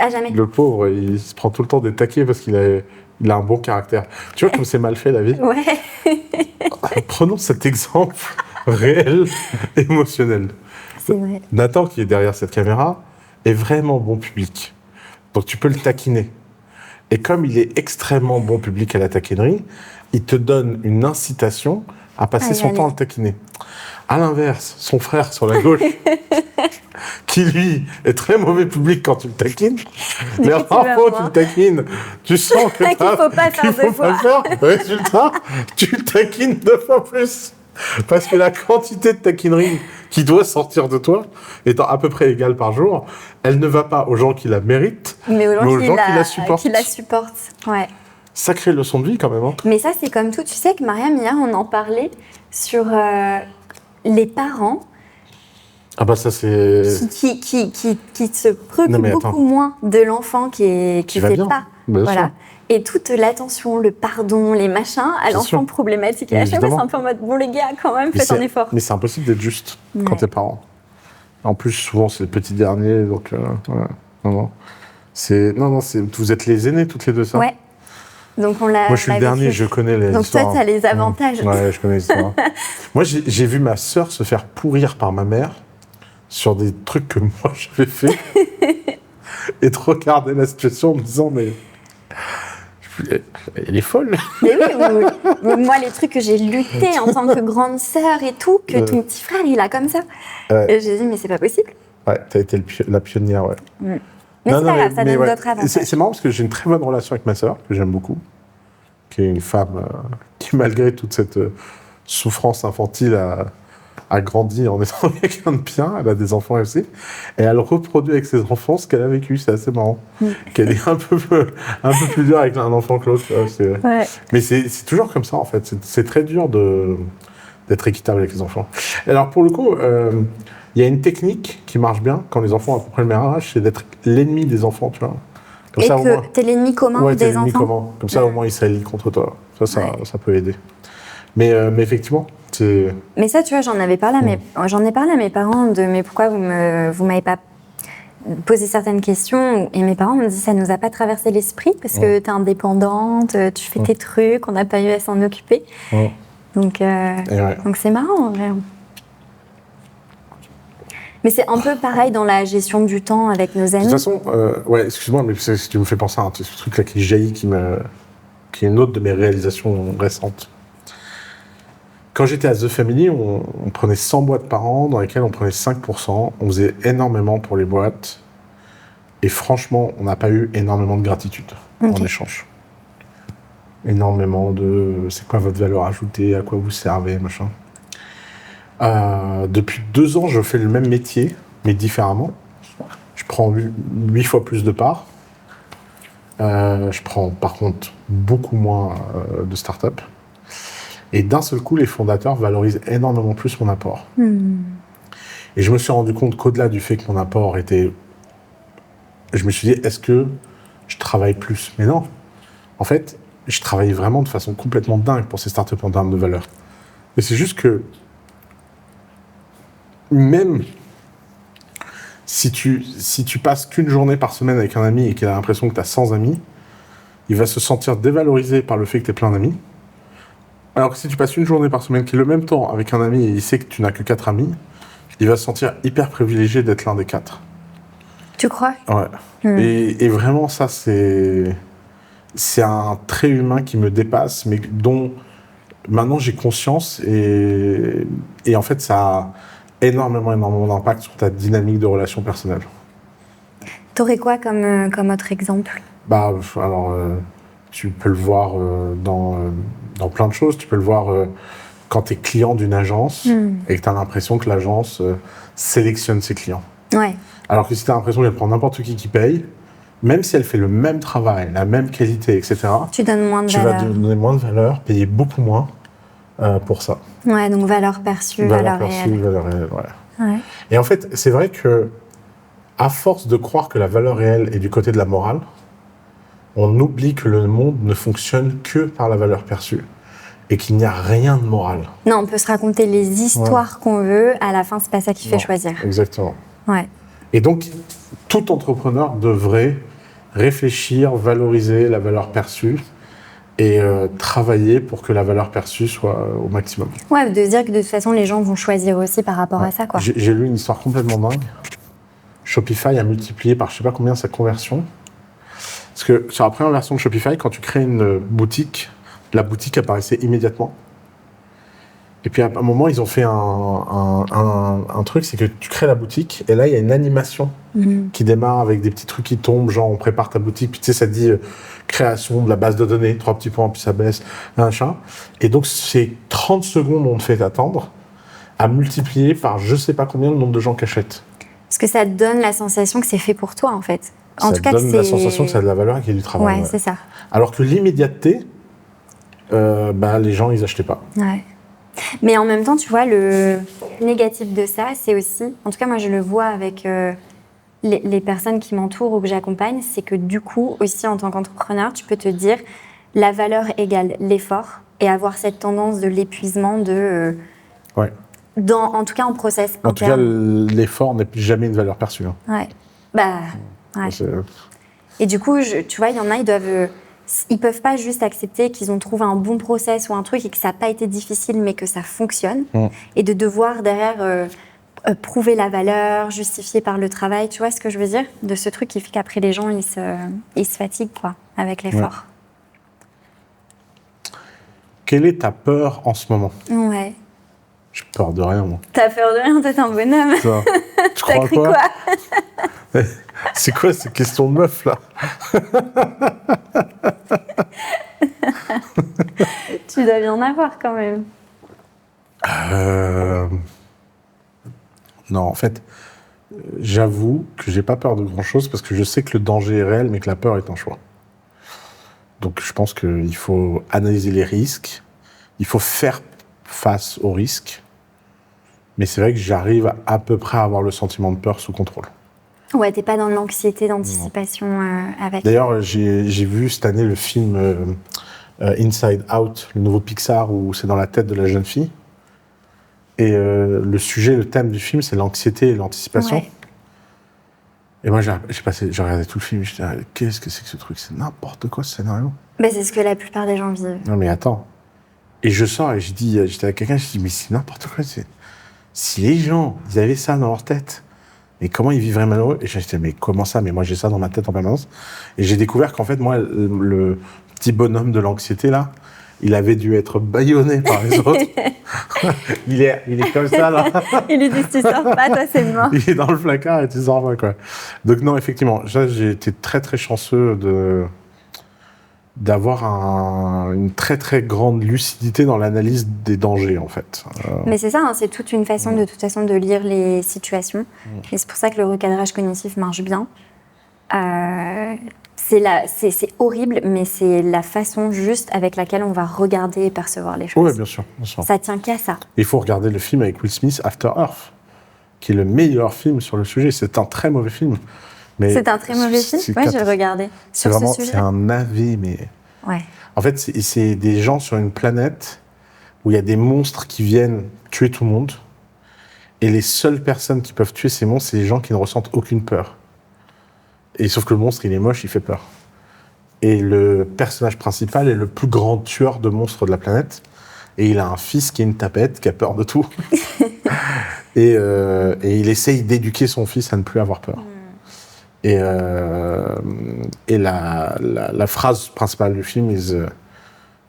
Jamais. Le pauvre, il se prend tout le temps des taquets parce qu'il a un bon caractère. Tu vois comme c'est mal fait, la vie ? Ouais. Prenons cet exemple réel, émotionnel. C'est vrai. Nathan, qui est derrière cette caméra, est vraiment bon public. Donc tu peux le taquiner. Et comme il est extrêmement bon public à la taquinerie, il te donne une incitation à passer son temps à le taquiner. À l'inverse, son frère sur la gauche, qui lui est très mauvais public quand tu le taquines, les rares fois où tu le taquines, tu sens que qu'il faut pas faire deux fois. Résultat, tu le taquines 2 fois plus. Parce que la quantité de taquinerie qui doit sortir de toi, étant à peu près égale par jour, elle ne va pas aux gens qui la méritent, mais aux gens qui la supportent. Qui la supportent. Ouais. Sacrée leçon de vie quand même. Hein. Mais ça, c'est comme tout. Tu sais que Mariam, hier, on en parlait sur les parents. Ah bah ça c'est... Qui se préoccupent beaucoup moins de l'enfant qui fait pas. Voilà. Et toute l'attention, le pardon, les machins à l'enfant problématique. Et à chaque fois, c'est un peu en mode, bon les gars, quand même, faites un effort. Mais c'est impossible d'être juste quand t'es parent. En plus, souvent, c'est le petit dernier, donc voilà. Non, vous êtes les aînés toutes les deux, ça. Ouais. Donc on l'a. Moi, je suis le dernier, je connais les histoires. Donc toi, t'as les avantages. Ouais, je connais les histoires. Moi, j'ai vu ma sœur se faire pourrir par ma mère sur des trucs que moi, j'avais fait. Et de regarder la situation en me disant, mais... Elle est folle. Mais oui, moi, les trucs que j'ai lutté en tant que grande sœur et tout, que ton petit frère, il a comme ça. Et j'ai dit, mais c'est pas possible. Ouais, t'as été la pionnière, ouais. Mais c'est pas grave, ça donne d'autres avantages. C'est marrant parce que j'ai une très bonne relation avec ma sœur, que j'aime beaucoup, qui est une femme qui, malgré toute cette souffrance infantile, a grandi en étant quelqu'un de bien. Elle a des enfants aussi. Et elle reproduit avec ses enfants ce qu'elle a vécu. C'est assez marrant. Qu'elle est un peu plus dure avec un enfant que l'autre. Mais c'est toujours comme ça, en fait. C'est très dur d'être équitable avec les enfants. Et alors, pour le coup, il y a une technique qui marche bien quand les enfants ont à peu près le même âge, c'est d'être l'ennemi des enfants, tu vois. Comme et ça, que t'es l'ennemi commun des enfants. Commun. Comme ça, au moins, ils s'allient contre toi. Ça peut aider. Mais effectivement, c'est... Mais ça, tu vois, j'en ai parlé à mes parents de mais pourquoi vous m'avez pas posé certaines questions, et mes parents m'ont dit ça nous a pas traversé l'esprit parce que t'es indépendante, tu fais tes trucs, on n'a pas eu à s'en occuper. Donc c'est marrant en vrai. Mais c'est un peu pareil dans la gestion du temps avec nos amis. De toute façon, excuse-moi, mais tu me fais penser à un truc là qui jaillit, qui est une autre de mes réalisations récentes. Quand j'étais à The Family, on prenait 100 boîtes par an, dans lesquelles on prenait 5%. On faisait énormément pour les boîtes. Et franchement, on n'a pas eu énormément de gratitude en échange. Énormément de c'est quoi votre valeur ajoutée, à quoi vous servez, machin. Depuis 2 ans, je fais le même métier, mais différemment. Je prends 8 fois plus de parts. Je prends par contre beaucoup moins de start-up. Et d'un seul coup, les fondateurs valorisent énormément plus mon apport. Et je me suis rendu compte qu'au-delà du fait que mon apport était... Je me suis dit, est-ce que je travaille plus ? Mais non. En fait, je travaille vraiment de façon complètement dingue pour ces startups en termes de valeur. Mais c'est juste que même si tu passes qu'une journée par semaine avec un ami et qu'il a l'impression que tu as 100 amis, il va se sentir dévalorisé par le fait que tu aies plein d'amis. Alors que si tu passes une journée par semaine qui est le même temps avec un ami et il sait que tu n'as que 4 amis, il va se sentir hyper privilégié d'être l'un des 4. Tu crois ? Ouais. Et vraiment, ça, c'est un trait humain qui me dépasse, mais dont maintenant j'ai conscience et en fait, ça a énormément d'impact sur ta dynamique de relation personnelle. T'aurais quoi comme autre exemple ? Tu peux le voir dans plein de choses. Tu peux le voir quand tu es client d'une agence et que tu as l'impression que l'agence sélectionne ses clients. Ouais. Alors que si tu as l'impression qu'elle prend n'importe qui paye, même si elle fait le même travail, la même qualité, etc., tu donnes moins de valeur. Tu vas donner moins de valeur, payer beaucoup moins pour ça. Ouais, donc valeur perçue, valeur réelle. Valeur réelle, ouais. Et en fait, c'est vrai que à force de croire que la valeur réelle est du côté de la morale, on oublie que le monde ne fonctionne que par la valeur perçue et qu'il n'y a rien de moral. Non, on peut se raconter les histoires qu'on veut, à la fin, c'est pas ça qui fait choisir. Exactement. Ouais. Et donc, tout entrepreneur devrait réfléchir, valoriser la valeur perçue et travailler pour que la valeur perçue soit au maximum. Ouais, de se dire que de toute façon, les gens vont choisir aussi par rapport à ça, quoi. J'ai lu une histoire complètement dingue. Shopify a multiplié par je sais pas combien sa conversion. Parce que sur la première version de Shopify, quand tu crées une boutique, la boutique apparaissait immédiatement. Et puis à un moment, ils ont fait un truc, c'est que tu crées la boutique, et là, il y a une animation qui démarre avec des petits trucs qui tombent, genre on prépare ta boutique, puis tu sais, ça te dit création de la base de données, 3 petits points, puis ça baisse, machin. Et donc, c'est 30 secondes on te fait attendre, à multiplier par je sais pas combien le nombre de gens qui achètent. Parce que ça te donne la sensation que c'est fait pour toi, en fait. En Ça tout cas, donne la sensation que ça a de la valeur et qu'il y a du travail. Ouais, c'est ça. Alors que l'immédiateté, les gens, ils achetaient pas. Ouais. Mais en même temps, tu vois, le négatif de ça, c'est aussi, en tout cas moi je le vois avec les personnes qui m'entourent ou que j'accompagne, c'est que du coup, aussi en tant qu'entrepreneur, tu peux te dire la valeur égale l'effort et avoir cette tendance de l'épuisement Ouais. en tout cas en process En interne. tout cas, l'effort n'est plus jamais une valeur perçue. Hein. Ouais. Ouais. C'est- Et du coup, tu vois, il y en a, ils peuvent pas juste accepter qu'ils ont trouvé un bon process ou un truc et que ça n'a pas été difficile, mais que ça fonctionne. Et de devoir derrière prouver la valeur, justifier par le travail. Tu vois ce que je veux dire? De ce truc qui fait qu'après les gens, ils se fatiguent quoi, avec l'effort. Quelle est ta peur en ce moment? Ouais. J'ai peur de rien, moi. T'as peur de rien, t'es un bonhomme. Ça, tu T'as crois cru quoi? C'est quoi ces questions de meuf, là? Tu dois bien en avoir quand même. Non, en fait, j'avoue que j'ai pas peur de grand-chose parce que je sais que le danger est réel, mais que la peur est un choix. Donc je pense qu'il faut analyser les risques, il faut faire face aux risques, mais c'est vrai que j'arrive à peu près à avoir le sentiment de peur sous contrôle. Ouais, t'es pas dans l'anxiété d'anticipation avec. D'ailleurs, j'ai vu cette année le film Inside Out, le nouveau Pixar, où c'est dans la tête de la jeune fille. Et le thème du film, c'est l'anxiété et l'anticipation. Ouais. Et moi, j'ai regardé tout le film, j'étais là, qu'est-ce que c'est que ce truc? C'est n'importe quoi, ce scénario. Bah, c'est ce que la plupart des gens vivent. Non, mais attends. Et je sors et j'étais avec quelqu'un, je dis, mais c'est n'importe quoi. Si les gens, ils avaient ça dans leur tête, mais comment ils vivraient malheureux? Et j'étais, mais comment ça? Mais moi, j'ai ça dans ma tête en permanence. Et j'ai découvert qu'en fait, moi, le petit bonhomme de l'anxiété, là, il avait dû être bâillonné par les autres. il est comme ça, là. Ils lui disent, tu sors pas, toi, c'est mort. Il est dans le placard et tu sors pas, quoi. Donc non, effectivement, j'ai été très, très chanceux d'avoir une très, très grande lucidité dans l'analyse des dangers, en fait. Mais c'est ça, hein, c'est toute une façon, de toute façon, de lire les situations. Et c'est pour ça que le recadrage cognitif marche bien. C'est horrible, mais c'est la façon juste avec laquelle on va regarder et percevoir les choses. Oui, bien sûr, bien sûr. Ça tient qu'à ça. Il faut regarder le film avec Will Smith, After Earth, qui est le meilleur film sur le sujet. C'est un très mauvais film. C'est un très mauvais film? Ouais, j'ai regardé. Sur ce sujet. C'est un navet, mais... Ouais. En fait, c'est des gens sur une planète où il y a des monstres qui viennent tuer tout le monde. Et les seules personnes qui peuvent tuer ces monstres, c'est les gens qui ne ressentent aucune peur. Et sauf que le monstre, il est moche, il fait peur. Et le personnage principal est le plus grand tueur de monstres de la planète. Et il a un fils qui est une tapette, qui a peur de tout. et il essaye d'éduquer son fils à ne plus avoir peur. Et la phrase principale du film est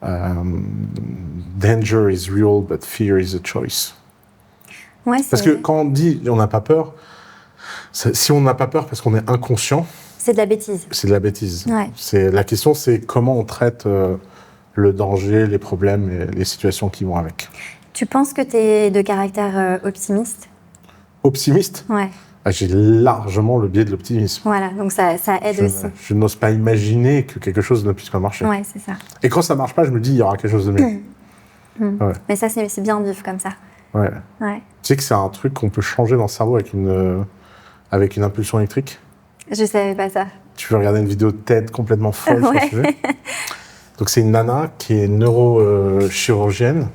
Danger is real, but fear is a choice. Ouais, parce que quand on dit on n'a pas peur, si on n'a pas peur parce qu'on est inconscient, c'est de la bêtise. C'est de la bêtise. Ouais. La question, c'est comment on traite le danger, les problèmes et les situations qui vont avec. Tu penses que tu es de caractère optimiste? Optimiste? Ouais. J'ai largement le biais de l'optimisme. Voilà, donc ça aide aussi. Je n'ose pas imaginer que quelque chose ne puisse pas marcher. Ouais, c'est ça. Et quand ça marche pas, je me dis, il y aura quelque chose de mieux. Ouais. Mais ça, c'est bien de vivre comme ça. Ouais. Ouais. Tu sais que c'est un truc qu'on peut changer dans le cerveau avec une impulsion électrique? Je savais pas ça. Tu veux regarder une vidéo de TED complètement folle sur le sujet? Donc c'est une nana qui est neurochirurgienne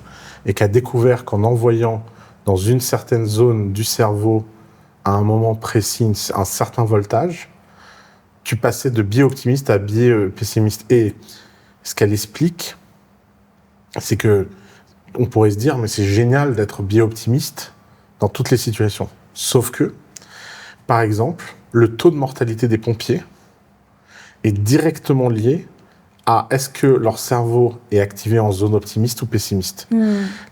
et qui a découvert qu'en envoyant dans une certaine zone du cerveau à un moment précis un certain voltage, tu passais de biais optimiste à biais pessimiste. Et ce qu'elle explique, c'est que on pourrait se dire, mais c'est génial d'être biais optimiste dans toutes les situations. Sauf que par exemple, le taux de mortalité des pompiers est directement lié à est-ce que leur cerveau est activé en zone optimiste ou pessimiste.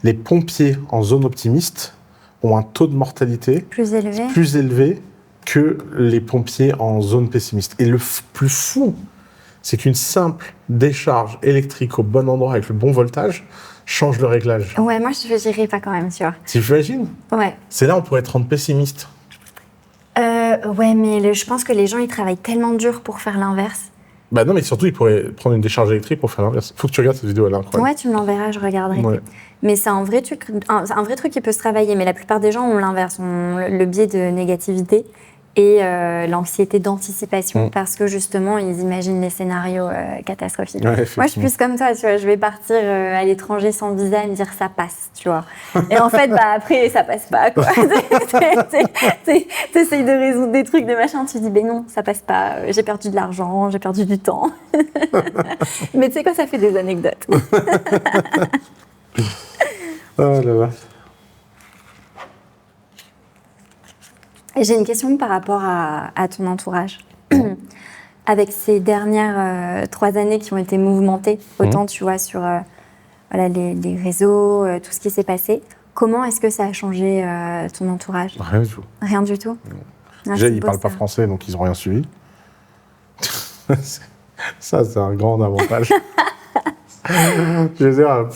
Les pompiers en zone optimiste ont un taux de mortalité Plus élevé. plus élevé que les pompiers en zone pessimiste. Et le plus fou, c'est qu'une simple décharge électrique au bon endroit avec le bon voltage change le réglage. Ouais, moi, je n'irai pas quand même, tu vois. T'imagines ? Ouais. C'est là où on pourrait te rendre pessimiste. Ouais, mais je pense que les gens, ils travaillent tellement dur pour faire l'inverse. Bah non, mais surtout, ils pourraient prendre une décharge électrique pour faire l'inverse. Faut que tu regardes cette vidéo, elle est incroyable. Ouais, tu me l'enverras, je regarderai. Ouais. Mais c'est un vrai truc qui peut se travailler. Mais la plupart des gens ont l'inverse, ont le biais de négativité et l'anxiété d'anticipation parce que justement, ils imaginent les scénarios catastrophiques. Ouais, Moi, je suis plus comme toi, tu vois. Je vais partir à l'étranger sans visa et me dire ça passe, tu vois. Et en fait, après, ça passe pas, quoi. T'essayes de résoudre des trucs, des machins, tu dis, ben non, ça passe pas. J'ai perdu de l'argent, j'ai perdu du temps. Mais tu sais quoi, ça fait des anecdotes. Oh là là. Et j'ai une question par rapport à ton entourage. Avec ces dernières 3 années qui ont été mouvementées, autant tu vois sur voilà, les réseaux, tout ce qui s'est passé, comment est-ce que ça a changé ton entourage ? Rien du tout. Rien du tout. Déjà, ils ne parlent pas français, donc ils n'ont rien suivi. Ça, c'est un grand avantage. Je veux dire,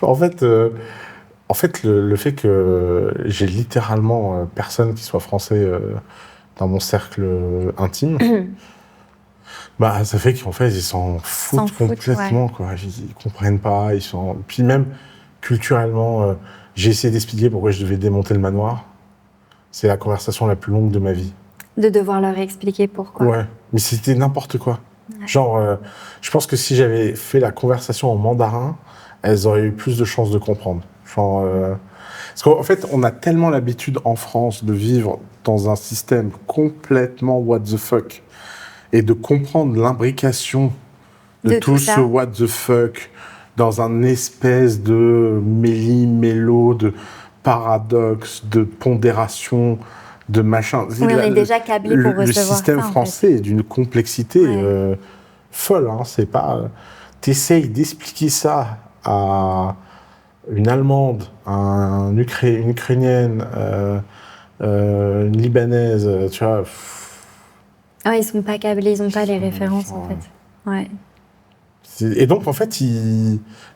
en fait, le fait que j'ai littéralement personne qui soit français dans mon cercle intime, bah, ça fait qu'en fait, ils s'en foutent complètement. Ouais. Quoi. Ils comprennent pas. Puis même, culturellement, j'ai essayé d'expliquer pourquoi je devais démonter le manoir. C'est la conversation la plus longue de ma vie. De devoir leur expliquer pourquoi. Ouais, mais c'était n'importe quoi. Ouais. Genre, je pense que si j'avais fait la conversation en mandarin, elles auraient eu plus de chances de comprendre. Genre, parce qu'en fait, on a tellement l'habitude en France de vivre dans un système complètement what the fuck et de comprendre l'imbrication de tout ce what the fuck dans un espèce de méli-mélo, de paradoxe, de pondération, de machin. Oui, on est déjà câblé pour recevoir ça. Le système français est d'une complexité folle. Hein, c'est pas. T'essayes d'expliquer ça à une Allemande, une Ukrainienne, une Libanaise, tu vois. Ah, ils sont pas câblés, ils ont pas les références en fait. Ouais. Et donc en fait,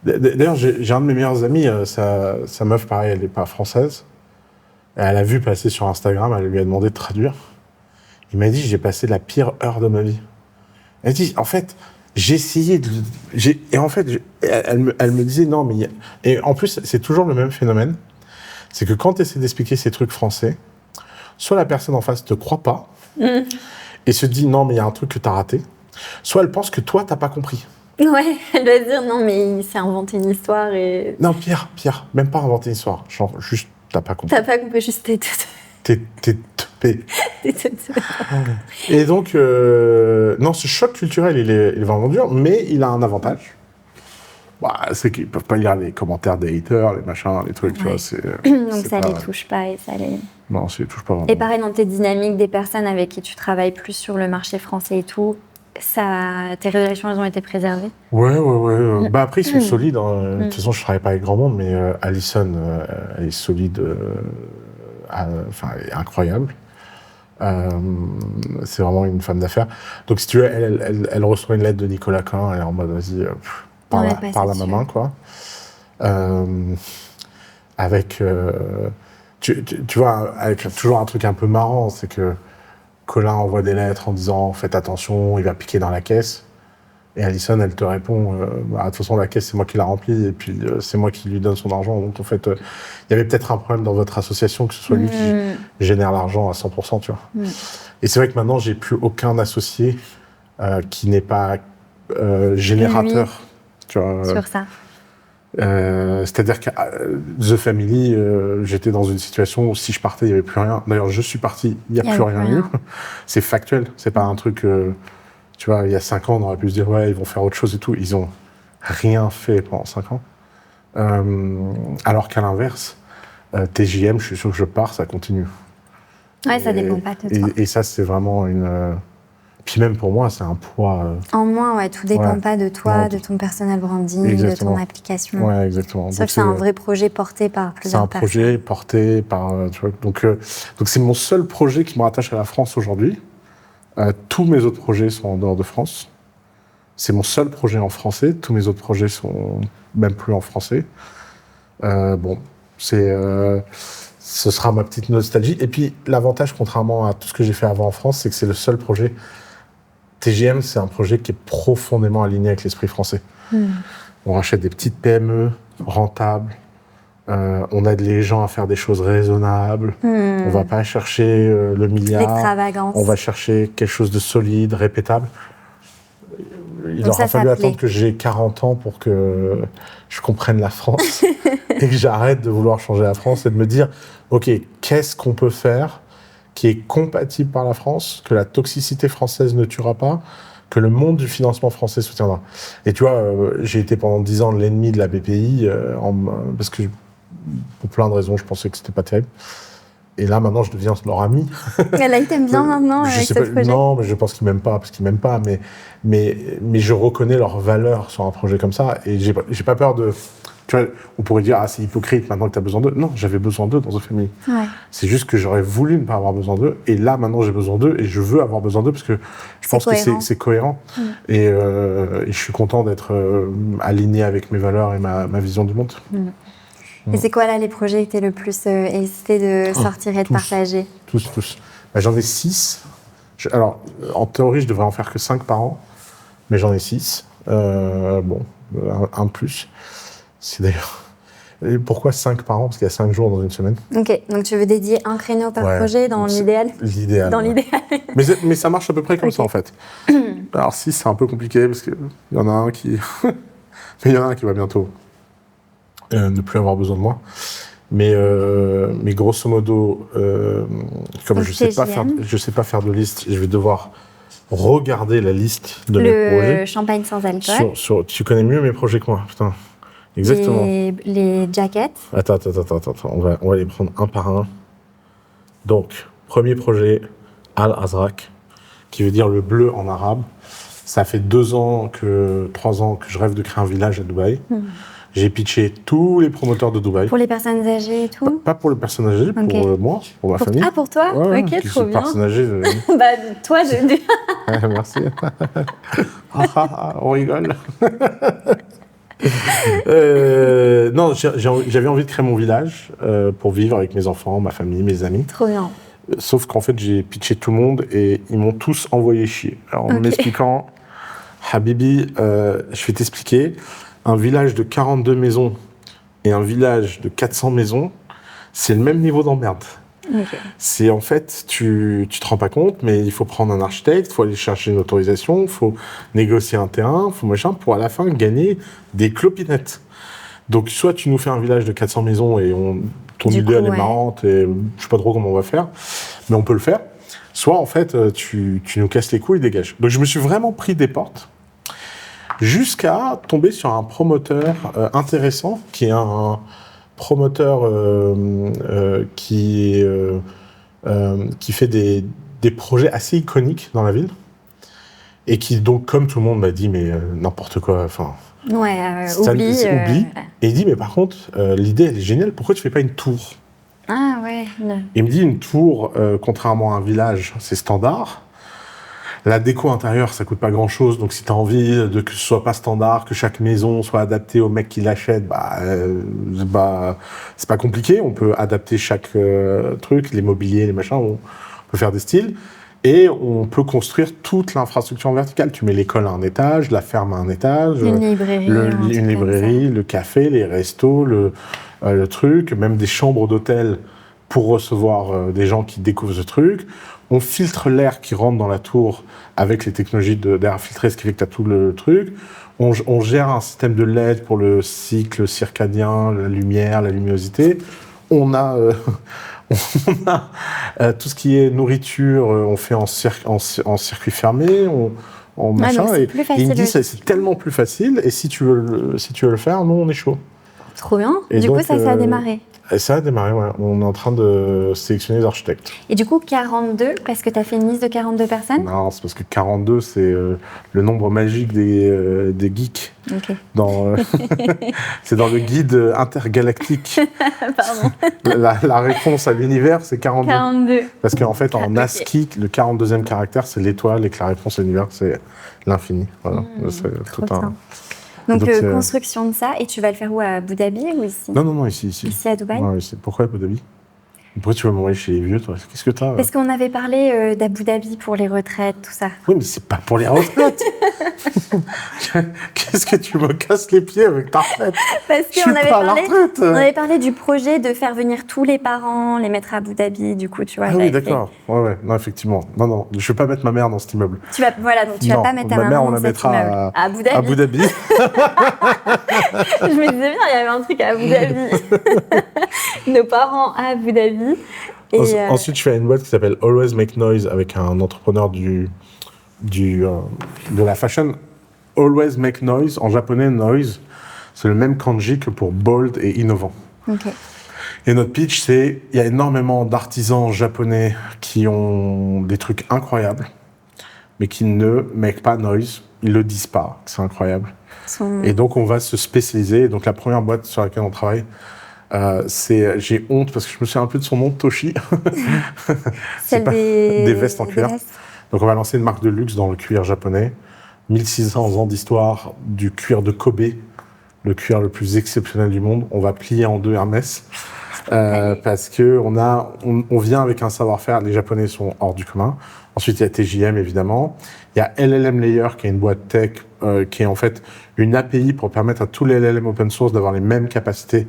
d'ailleurs, j'ai un de mes meilleurs amis, sa meuf, pareil, elle n'est pas française. Elle a vu passer sur Instagram, elle lui a demandé de traduire. Il m'a dit, j'ai passé la pire heure de ma vie. Elle dit, en fait, j'ai essayé de... Et en fait, elle me disait, non, mais... Et en plus, c'est toujours le même phénomène. C'est que quand tu essaies d'expliquer ces trucs français, soit la personne en face te croit pas et se dit, non, mais il y a un truc que tu as raté. Soit elle pense que toi, tu n'as pas compris. Ouais, elle doit dire, non, mais il s'est inventé une histoire et... Non, pire, même pas inventer une histoire. Genre, juste, t'as pas compris. T'as pas compris, juste t'es teubé. Et donc, non, ce choc culturel, il est vraiment dur, mais il a un avantage. Bah, c'est qu'ils peuvent pas lire les commentaires des haters, les machins, les trucs, tu vois. Donc ça les touche pas et ça les... Non, ça les touche pas vraiment. Et pareil, dans tes dynamiques, des personnes avec qui tu travailles plus sur le marché français et tout, tes relations, elles ont été préservées ? Ouais. Bah après, ils sont solides. Hein. De toute façon, je travaille pas avec grand monde, mais Alison, elle est solide, enfin, elle est incroyable. C'est vraiment une femme d'affaires. Donc, si tu veux, elle reçoit une lettre de Nicolas Quint, elle est en mode, vas-y, parle à ma main, quoi. Avec, tu vois, avec toujours un truc un peu marrant, c'est que Colin envoie des lettres en disant « Faites attention, il va piquer dans la caisse ». Et Alison, elle te répond « De toute façon, la caisse, c'est moi qui la remplis et puis c'est moi qui lui donne son argent. » Donc, en fait, il y avait peut-être un problème dans votre association, que ce soit lui qui génère l'argent à 100%, tu vois. Et c'est vrai que maintenant, j'ai plus aucun associé qui n'est pas générateur, tu vois. Sur ça. C'est-à-dire que The Family, j'étais dans une situation où si je partais, il n'y avait plus rien. D'ailleurs, je suis parti, il n'y a plus rien eu. C'est factuel, c'est pas un truc... tu vois, il y a 5 ans, on aurait pu se dire, ouais, ils vont faire autre chose et tout. Ils ont rien fait pendant 5 ans. Alors qu'à l'inverse, TJM, je suis sûr que je pars, ça continue. Ouais, ça dépend pas de toi. Et ça, c'est vraiment une... Puis même pour moi, c'est un poids... En moins, ouais, tout dépend pas de toi, Non, de ton personal branding, exactement. de ton application. Ouais, exactement. Sauf que c'est un vrai projet porté par plusieurs personnes. C'est un projet porté par... tu vois, donc c'est mon seul projet qui me rattache à la France aujourd'hui. Tous mes autres projets sont en dehors de France. C'est mon seul projet en français. Tous mes autres projets sont même plus en français. Bon, ce sera ma petite nostalgie. Et puis, l'avantage, contrairement à tout ce que j'ai fait avant en France, c'est que c'est le seul projet. TGM, c'est un projet qui est profondément aligné avec l'esprit français. On rachète des petites PME rentables. On aide les gens à faire des choses raisonnables. On ne va pas chercher le milliard. L'extravagance. On va chercher quelque chose de solide, répétable. Il Donc aura fallu attendre que j'ai 40 ans pour que je comprenne la France et que j'arrête de vouloir changer la France et de me dire, OK, qu'est-ce qu'on peut faire qui est compatible par la France, que la toxicité française ne tuera pas, que le monde du financement français soutiendra. Et tu vois, j'ai été pendant 10 ans l'ennemi de la BPI, parce que pour plein de raisons, je pensais que c'était pas terrible. Et là, maintenant, je deviens leur ami. Et là, il t'aime bien maintenant avec ce projet. Non, mais je pense qu'ils m'aiment pas, parce qu'ils m'aiment pas. Mais je reconnais leur valeur sur un projet comme ça. Et j'ai pas peur de... Tu vois, on pourrait dire, ah, c'est hypocrite maintenant que tu as besoin d'eux. Non, j'avais besoin d'eux dans The Family. Ouais. C'est juste que j'aurais voulu ne pas avoir besoin d'eux. Et là, maintenant, j'ai besoin d'eux. Et je veux avoir besoin d'eux parce que je pense que c'est cohérent. Et je suis content d'être aligné avec mes valeurs et ma vision du monde. Et c'est quoi là les projets que tu es le plus excité de sortir et de partager? Tous. Bah, j'en ai 6. Alors, en théorie, je devrais en faire que 5 par an, mais j'en ai 6. Bon, un de plus. C'est d'ailleurs... Et pourquoi 5 par an? Parce qu'il y a 5 çjours dans une semaine. Ok, donc tu veux dédier un créneau par projet dans l'idéal? L'idéal. Dans l'idéal. Mais ça marche à peu près comme ça en fait. Alors 6, c'est un peu compliqué parce qu'il y en a un qui... Mais il y en a un qui va bientôt ne plus avoir besoin de moi. Mais grosso modo, comme je sais pas faire de liste, je vais devoir regarder la liste de mes projets. Le champagne sans alcool. Tu connais mieux mes projets que moi, putain. Exactement. Les jackets. Attends. On va les prendre un par un. Donc, premier projet, Al-Azraq, qui veut dire le bleu en arabe. Ça fait 3 ans que je rêve de créer un village à Dubaï. J'ai pitché tous les promoteurs de Dubaï. Pour les personnes âgées et tout? Pas pour les personnes âgées, okay. Pour moi, pour ma famille. Ah, pour toi? Ouais, ok, trop bien. Personnes âgées, bah, toi, merci. On rigole. Non, j'avais envie de créer mon village pour vivre avec mes enfants, ma famille, mes amis. Trop bien. Sauf qu'en fait, j'ai pitché tout le monde et ils m'ont tous envoyé chier. Alors, en m'expliquant, Habibi, je vais t'expliquer, un village de 42 maisons et un village de 400 maisons, c'est le même niveau d'emmerde. Okay. C'est en fait, tu te rends pas compte, mais il faut prendre un architecte, il faut aller chercher une autorisation, il faut négocier un terrain, il faut machin, pour à la fin gagner des clopinettes. Donc soit tu nous fais un village de 400 maisons et ton idée elle est marrante et je sais pas trop comment on va faire, mais on peut le faire. Soit en fait tu nous casses les couilles, dégage. Donc je me suis vraiment pris des portes jusqu'à tomber sur un promoteur intéressant qui est un promoteur qui fait des projets assez iconiques dans la ville et qui donc comme tout le monde m'a dit mais n'importe quoi, enfin oublie. Et il dit mais par contre l'idée elle est géniale, pourquoi tu fais pas une tour? Ah ouais. Non. Il me dit une tour contrairement à un village c'est standard. La déco intérieure, ça coûte pas grand-chose, donc si tu as envie que ce soit pas standard, que chaque maison soit adaptée au mec qui l'achète, c'est pas compliqué. On peut adapter chaque truc, les mobiliers, les machins, on peut faire des styles. Et on peut construire toute l'infrastructure en verticale. Tu mets l'école à un étage, la ferme à un étage, une librairie, le café, les restos, le truc, même des chambres d'hôtel pour recevoir des gens qui découvrent ce truc. On filtre l'air qui rentre dans la tour avec les technologies d'air filtré, ce qui fait que tu as tout le truc. On gère un système de LED pour le cycle circadien, la lumière, la luminosité. On a tout ce qui est nourriture, on fait en circuit fermé, machin. Et il me dit c'est tellement plus facile. Et si tu veux le faire, nous on est chaud. Trop bien. Et du donc, coup, ça a démarré. Et ça a démarré, ouais. On est en train de sélectionner les architectes. Et du coup, 42, parce que tu as fait une liste de 42 personnes? Non, c'est parce que 42, c'est le nombre magique des geeks. Ok. C'est dans le guide intergalactique. Pardon. La réponse à l'univers, c'est 42. 42. Parce qu'en fait, en Ok. ASCII, le 42e caractère, c'est l'étoile et que la réponse à l'univers, c'est l'infini. Voilà. C'est Trop tout un... bien. Donc, Donc, construction de ça, et tu vas le faire où, à Abu Dhabi ou ici? Non, ici. Ici à Dubaï? Ouais, ici. Pourquoi Abu Dhabi? Pourquoi tu veux m'envoyer chez les vieux, toi? Qu'est-ce que t'as? Parce qu'on avait parlé d'Abu Dhabi pour les retraites, tout ça. Oui, mais c'est pas pour les retraites. Qu'est-ce que tu me casses les pieds avec ta retraite? Parce Je suis qu'on avait pas à la parlé, retraite. on avait parlé du projet de faire venir tous les parents, les mettre à Abu Dhabi, du coup, tu vois. Ah oui, j'avais fait- d'accord. Ouais. Non, effectivement. Non. Je vais pas mettre ma mère dans cet immeuble. Voilà, donc tu vas Non, pas mettre ta ma mère, maman on la dans cet mettra immeuble. À Abu Dhabi. Abu Dhabi. Je me disais bien, il y avait un truc à Abu Dhabi. Nos parents à Abu Dhabi. Et, Ensuite, je fais une boîte qui s'appelle Always Make Noise avec un entrepreneur de la fashion. Always Make Noise, en japonais, noise, c'est le même kanji que pour bold et innovant. ok. Et notre pitch, c'est il y a énormément d'artisans japonais qui ont des trucs incroyables, mais qui ne make pas noise. Ils le disent pas, c'est incroyable. Et donc, on va se spécialiser. Donc, la première boîte sur laquelle on travaille, j'ai honte parce que je me souviens un peu de son nom, Toshi. Celle des vestes en cuir. vestes. Donc, on va lancer une marque de luxe dans le cuir japonais. 1600 ans d'histoire du cuir de Kobe, le cuir le plus exceptionnel du monde. On va plier en deux Hermès parce que on vient avec un savoir-faire. Les Japonais sont hors du commun. Ensuite, il y a TJM, évidemment. Il y a LLM Layer, qui est une boîte tech, qui est en fait une API pour permettre à tous les LLM open source d'avoir les mêmes capacités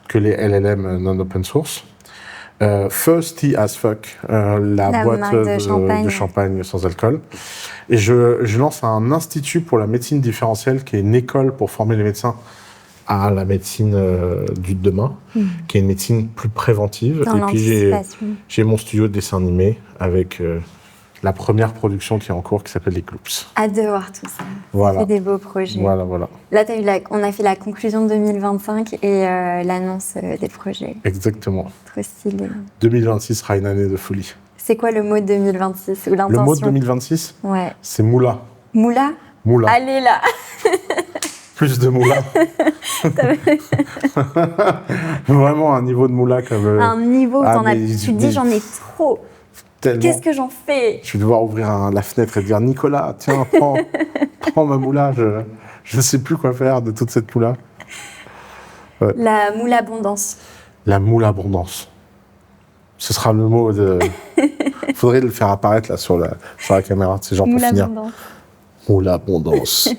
que les LLM non open source. Thirsty as fuck, la boîte marque de champagne sans alcool. Et je lance un institut pour la médecine différentielle, qui est une école pour former les médecins à la médecine du demain, qui est une médecine plus préventive. Dans Et puis l'anticipation. j'ai mon studio de dessin animé avec la première production qui est en cours, qui s'appelle Les Cloops. Hâte de voir tout ça. Voilà. C'est des beaux projets. Voilà. Là, on a fait la conclusion de 2025 et l'annonce des projets. Exactement. Trop stylé. 2026 sera une année de folie. C'est quoi le mot de 2026 ou l'intention? Le mot de 2026, Ouais. c'est moula. Moula? Moula. Allez là. Plus de moula. Vraiment un niveau de moula comme... Un niveau, ah, tu mais- te dis j'en ai trop. tellement. Qu'est-ce que j'en fais? Je vais devoir ouvrir la fenêtre et dire Nicolas, tiens, prends ma moula. Je ne sais plus quoi faire de toute cette moula. La moula abondance. La moula abondance. Ce sera le mot de... Faudrait le faire apparaître là sur la caméra, c'est genre pour Moula finir. abondance. Moula abondance.